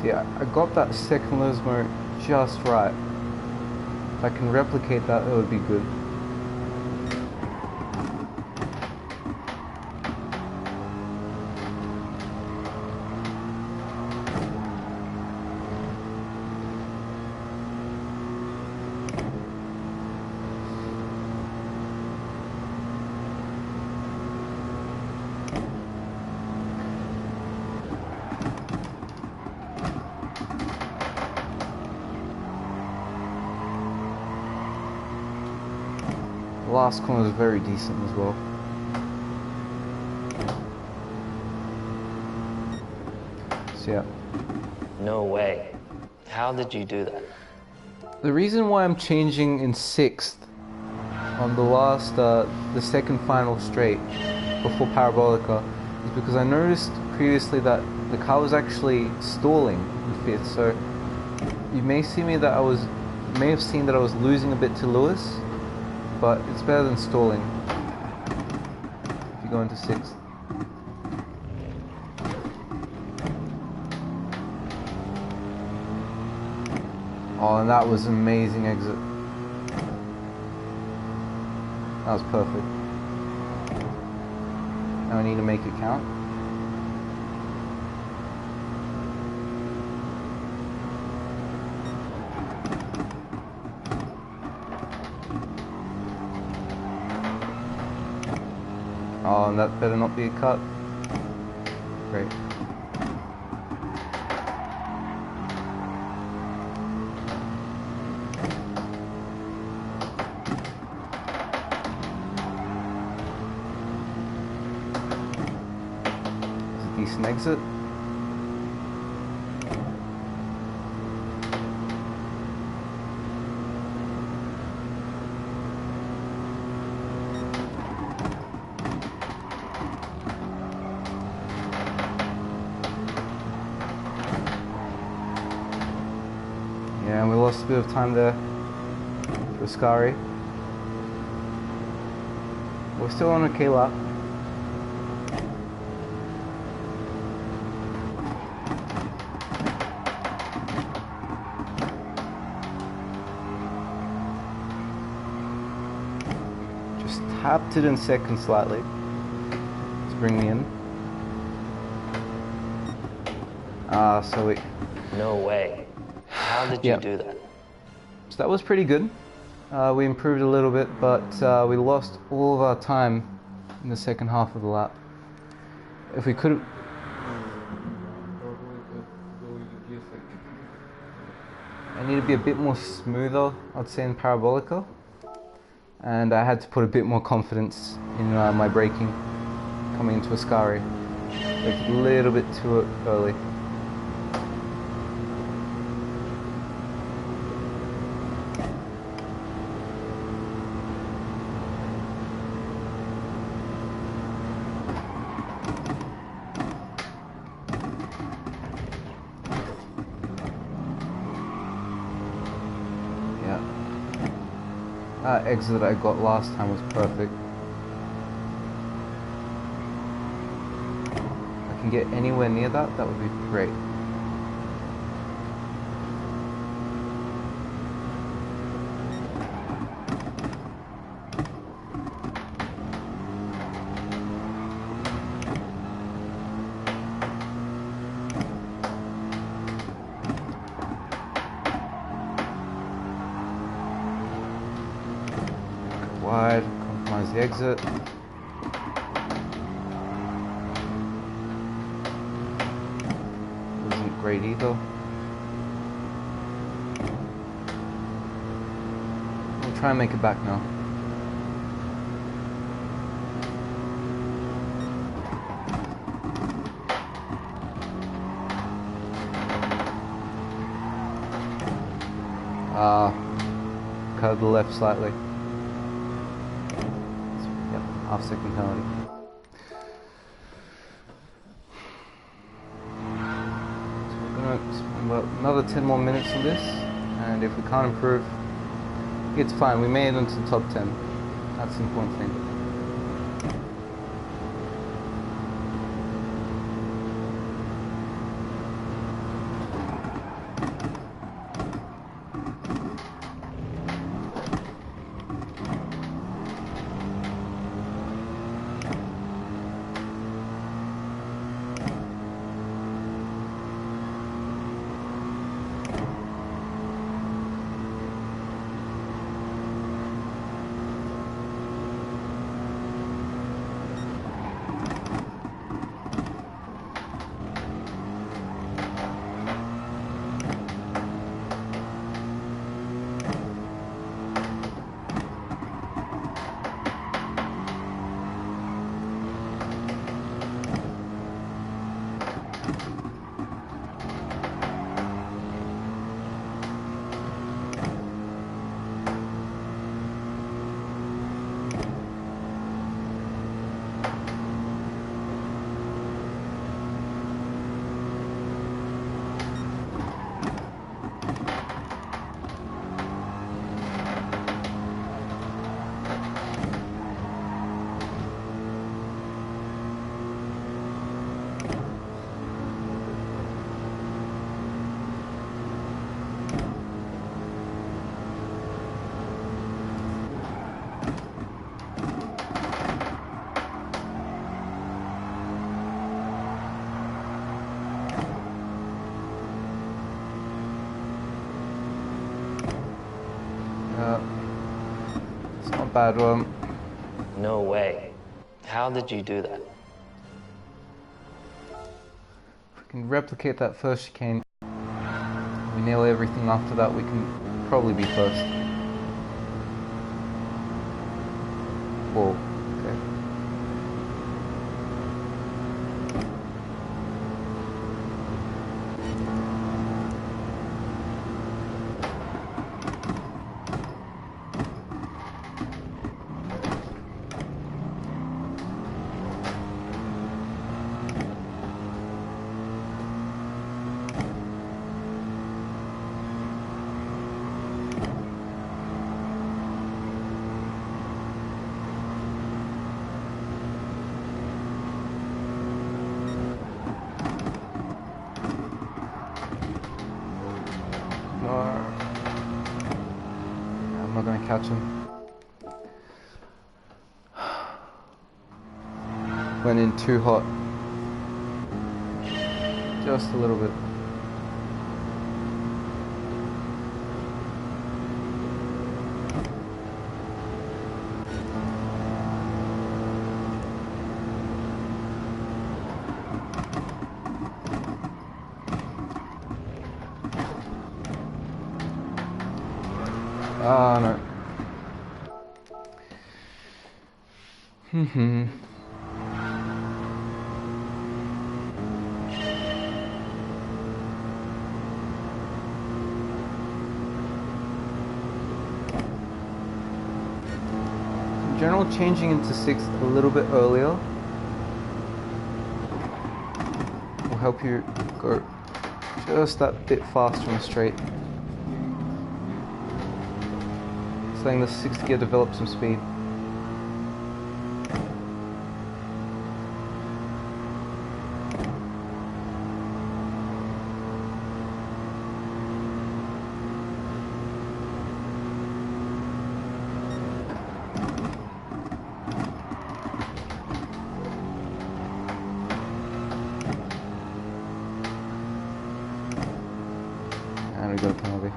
See, I got that second Lesmo just right. If I can replicate that, it would be good. The last corner was very decent as well. So yeah. No way. How did you do that? The reason why I'm changing in 6th on the last, the second final straight before Parabolica is because I noticed previously that the car was actually stalling in 5th. So you may see me that you may have seen that I was losing a bit to Lewis. But it's better than stalling if you go into 6th. Oh, and that was an amazing exit. That was perfect. Now I need to make it count. Oh, and that better not be a cut. Great. It's a decent exit. Yeah, and we lost a bit of time there for Scari. We're still on a okay lap. tapped it in second slightly to bring me in. So it... No way. How did you do that? So that was pretty good. We improved a little bit, but we lost all of our time in the second half of the lap. If we could have... I need to be a bit more smoother, I'd say, in Parabolica. And I had to put a bit more confidence in my braking coming into Ascari. Like a little bit too early. That exit I got last time was perfect. If I can get anywhere near that, that would be great. Wide, compromise the exit. Wasn't great either. We'll try and make it back now. Cut to the left slightly. Half second penalty. So we're gonna spend about another 10 more minutes on this, and if we can't improve, it's fine. We made it into the top 10. That's the important thing. It's not a bad one. No way. How did you do that? If we can replicate that first chicane, we nail everything after that, we can probably be first. Whoa, okay. I'm not gonna catch him. Went in too hot. Just a little bit. Ah, no. In general, changing into sixth a little bit earlier will help you go just that bit faster on the straight. It's letting the sixth gear develop some speed. And we got a penalty.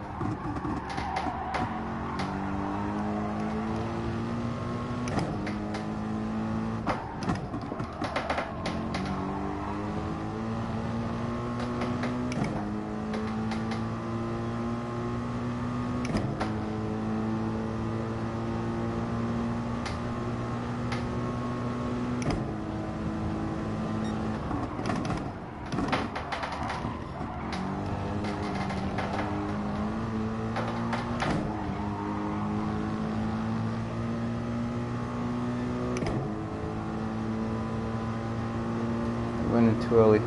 Went in too early.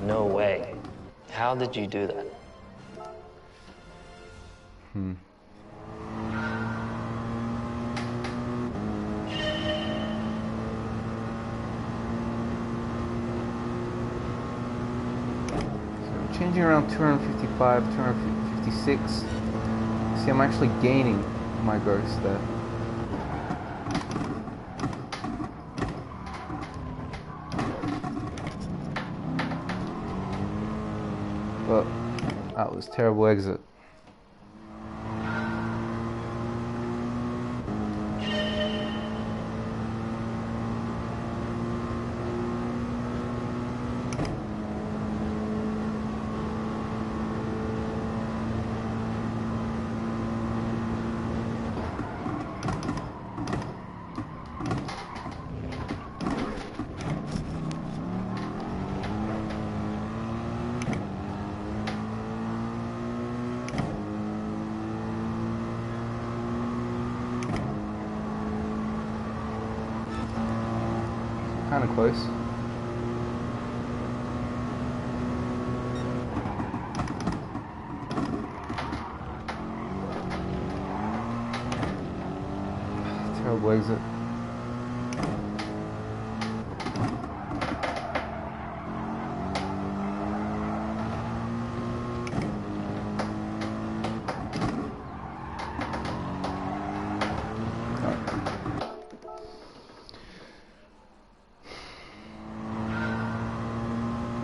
No way. How did you do that? Changing around 255, 256. See, I'm actually gaining my gross there. But that was a terrible exit. Kind of close. Terrible exit.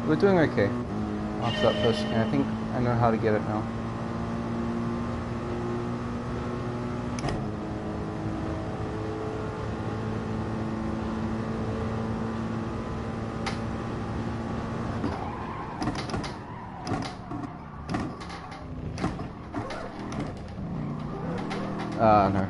We're doing okay after that first chicane. I think I know how to get it now. No.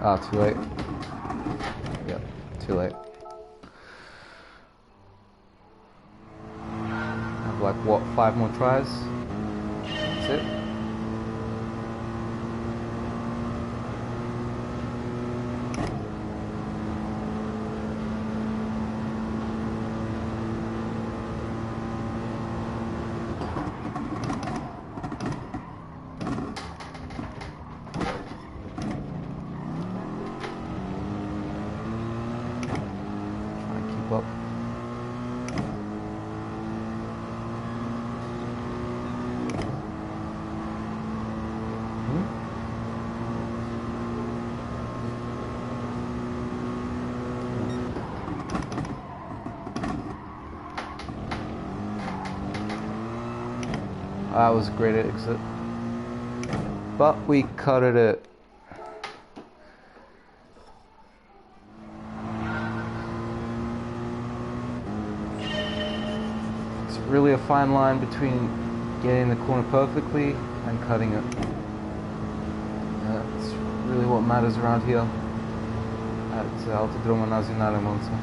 Ah, too late. Yep, too late. like what, 5 more tries? That's it. Try and keep up. That was a great exit, but we cutted it. It's really a fine line between getting the corner perfectly and cutting it. That's really what matters around here at Autodromo Nazionale Monza.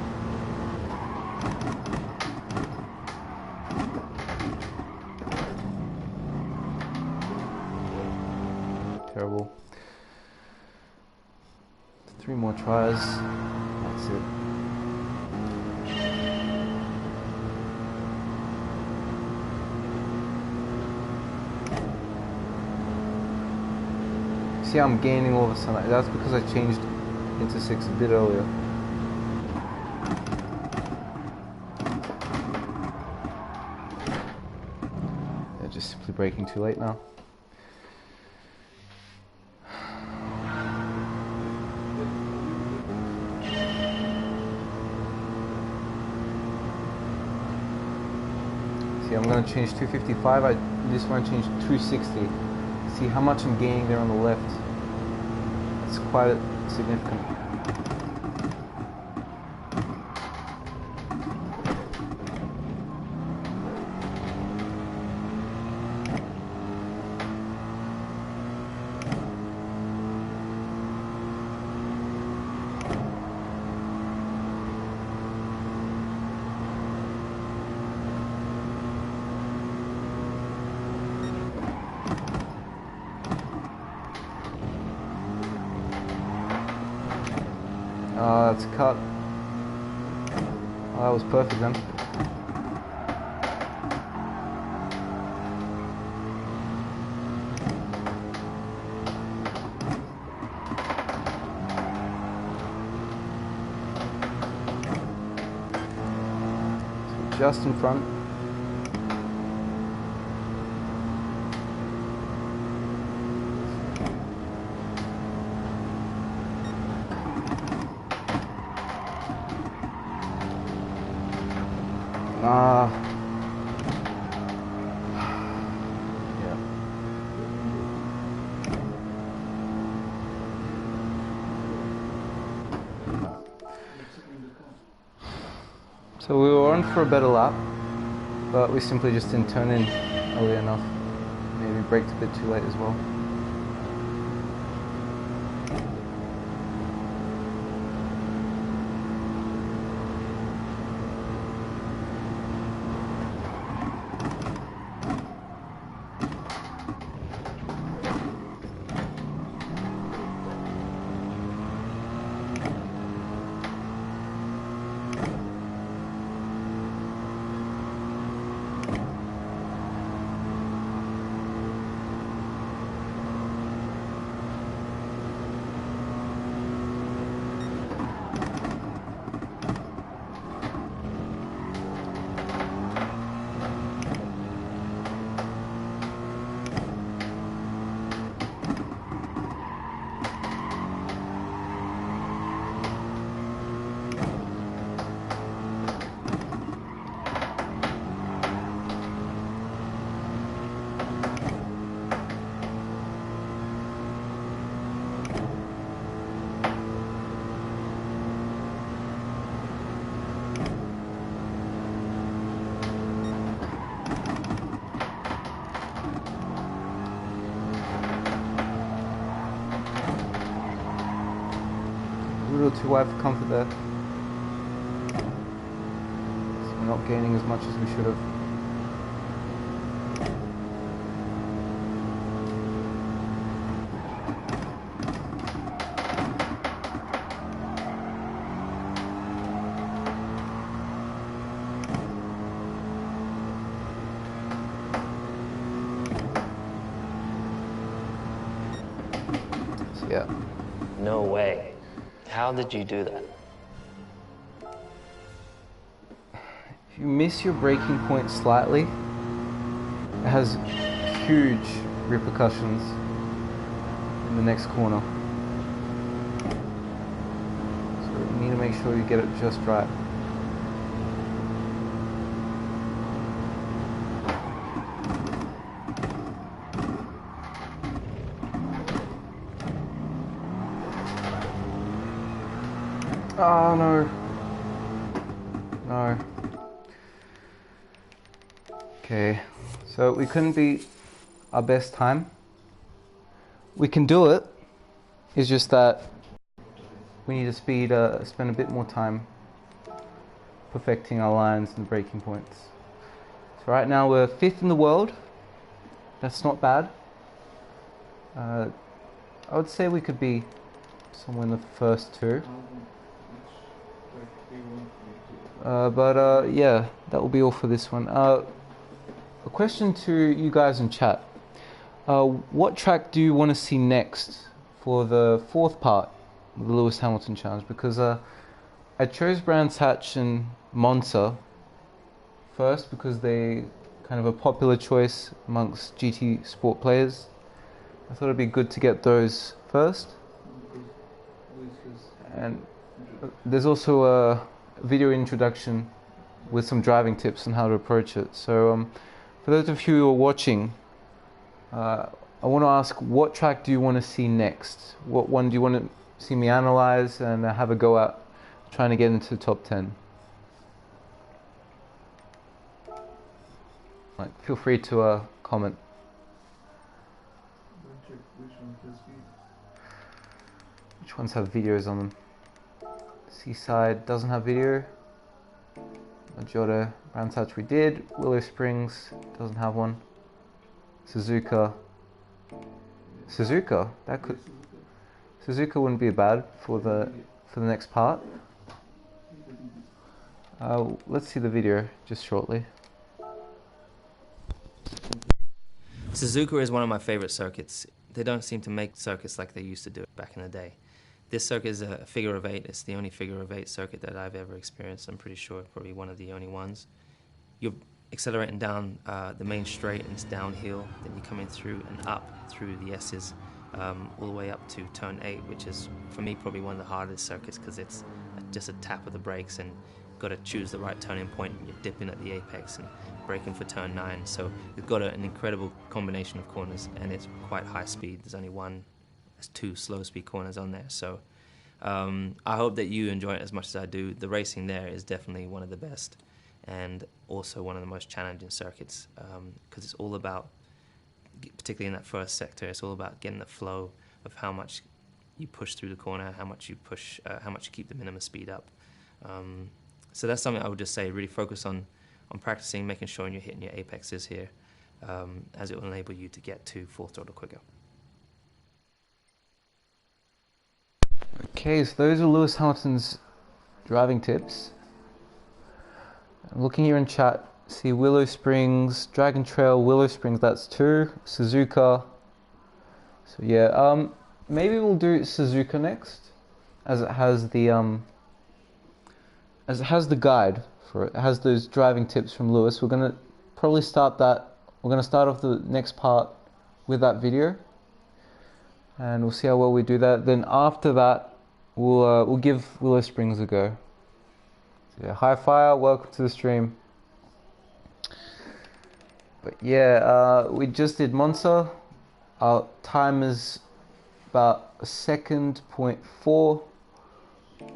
Terrible. 3 more tries. That's it. See how I'm gaining all of a sudden? That's because I changed into 6 a bit earlier. They're just simply braking too late now. See, I'm going to change 255. This one I changed 260. See how much I'm gaining there on the left. It's quite significant. That's a cut. Oh, that was perfect then. So just in front. Yeah. So we were on for a better lap, but we simply just didn't turn in early enough. Maybe braked a bit too late as well. A little too wide for comfort there. So we're not gaining as much as we should have. Yeah. No way. How did you do that? If you miss your braking point slightly, it has huge repercussions in the next corner. So you need to make sure you get it just right. Oh no. No. Okay, so we couldn't beat our best time. We can do it. It's just that we need to spend a bit more time perfecting our lines and braking points. So right now we're 5th in the world. That's not bad. I would say we could be somewhere in the first 2. Yeah, that will be all for this one. A question to you guys in chat. What track do you want to see next for the 4th part of the Lewis Hamilton Challenge? Because I chose Brands Hatch and Monza first because they kind of a popular choice amongst GT Sport players. I thought it'd be good to get those first. And there's also a video introduction with some driving tips on how to approach it. So for those of you who are watching, I want to ask, what track do you want to see next? What one do you want to see me analyze and have a go at trying to get into the top 10? Like, feel free to comment. Which ones have videos on them? Seaside doesn't have video. Majota, Brands Hatch we did. Willow Springs doesn't have one. Suzuka, Suzuka wouldn't be bad for the next part. Let's see the video just shortly. Suzuka is one of my favorite circuits. They don't seem to make circuits like they used to do back in the day. This circuit is a figure of 8. It's the only figure of 8 circuit that I've ever experienced. I'm pretty sure probably one of the only ones. You're accelerating down the main straight and it's downhill. Then you're coming through and up through the S's all the way up to turn 8, which is for me probably one of the hardest circuits because it's just a tap of the brakes and you've got to choose the right turning point and you're dipping at the apex and braking for turn 9. So you've got an incredible combination of corners and it's quite high speed. There's 2 slow speed corners on there. So I hope that you enjoy it as much as I do. The racing there is definitely one of the best and also one of the most challenging circuits because it's all about, particularly in that first sector, it's all about getting the flow of how much you push through the corner, how much you push, how much you keep the minimum speed up. So that's something I would just say, really focus on practicing, making sure you're hitting your apexes here, as it will enable you to get to full throttle quicker. Okay, so those are Lewis Hamilton's driving tips. I'm looking here in chat, see Willow Springs, Dragon Trail, Willow Springs, that's 2, Suzuka. So yeah, maybe we'll do Suzuka next, as it has the guide for it. It has those driving tips from Lewis. We're gonna probably start off the next part with that video, and we'll see how well we do that. Then after that, we'll give Willow Springs a go. So yeah, hi Fire, welcome to the stream. But yeah, we just did Monza. Our time is about 1.4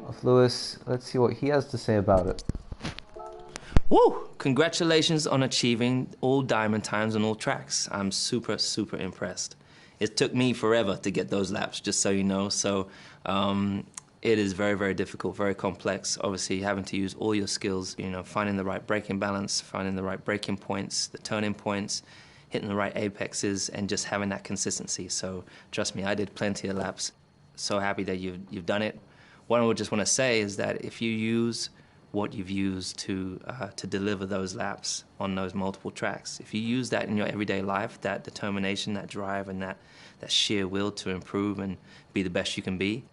of Lewis. Let's see what he has to say about it. Woo! Congratulations on achieving all diamond times on all tracks. I'm super, super impressed. It took me forever to get those laps, just so you know. So it is very, very difficult, very complex. Obviously, having to use all your skills, finding the right braking balance, finding the right braking points, the turning points, hitting the right apexes, and just having that consistency. So trust me, I did plenty of laps. So happy that you've done it. What I would just want to say is that if you use what you've used to deliver those laps on those multiple tracks. If you use that in your everyday life, that determination, that drive, and that sheer will to improve and be the best you can be,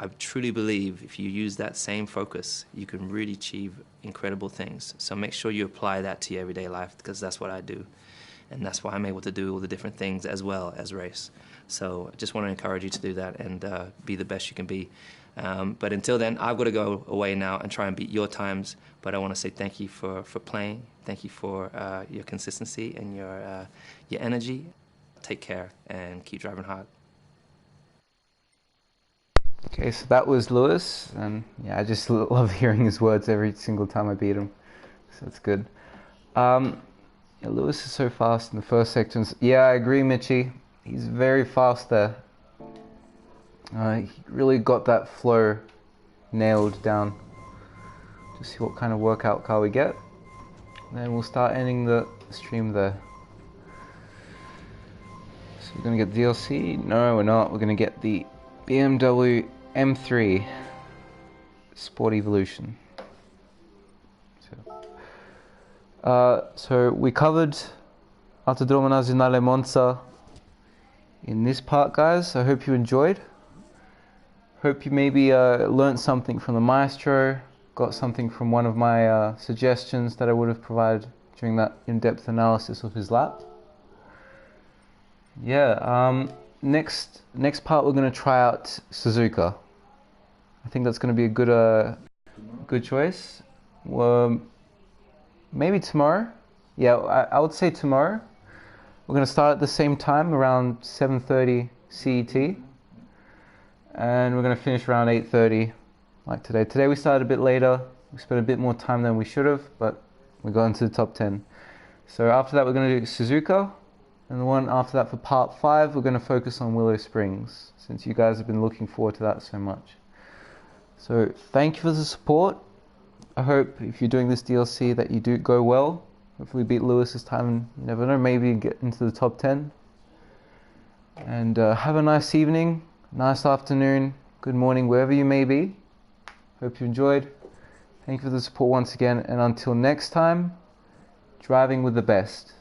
I truly believe if you use that same focus, you can really achieve incredible things. So make sure you apply that to your everyday life, because that's what I do. And that's why I'm able to do all the different things as well as race. So I just want to encourage you to do that and be the best you can be. But until then, I've got to go away now and try and beat your times. But I want to say thank you for playing. Thank you for your consistency and your energy. Take care and keep driving hard. Okay, so that was Lewis, and yeah, I just love hearing his words every single time I beat him. So it's good. Yeah, Lewis is so fast in the first sections. Yeah, I agree, Mitchie. He's very fast there. He really got that flow nailed down. Just see what kind of workout car we get. Then we'll start ending the stream there. So we're going to get DLC? No, we're not. We're going to get the BMW M3 Sport Evolution. So we covered Autodromo Nazionale Monza in this part, guys. I hope you enjoyed. Hope you maybe learned something from the maestro, got something from one of my suggestions that I would have provided during that in-depth analysis of his lap. Yeah, next part we're going to try out Suzuka. I think that's going to be a good choice. Maybe tomorrow. Yeah, I would say tomorrow. We're going to start at the same time, around 7:30 CET. And we're going to finish around 8:30, like today. Today we started a bit later. We spent a bit more time than we should have, but we got into the top 10. So after that we're going to do Suzuka. And the one after that for part 5, we're going to focus on Willow Springs, since you guys have been looking forward to that so much. So thank you for the support. I hope if you're doing this DLC that you do go well. Hopefully beat Lewis this time, and you never know, maybe get into the top 10. And have a nice evening, nice afternoon, good morning, wherever you may be. Hope you enjoyed. Thank you for the support once again, and until next time, driving with the best.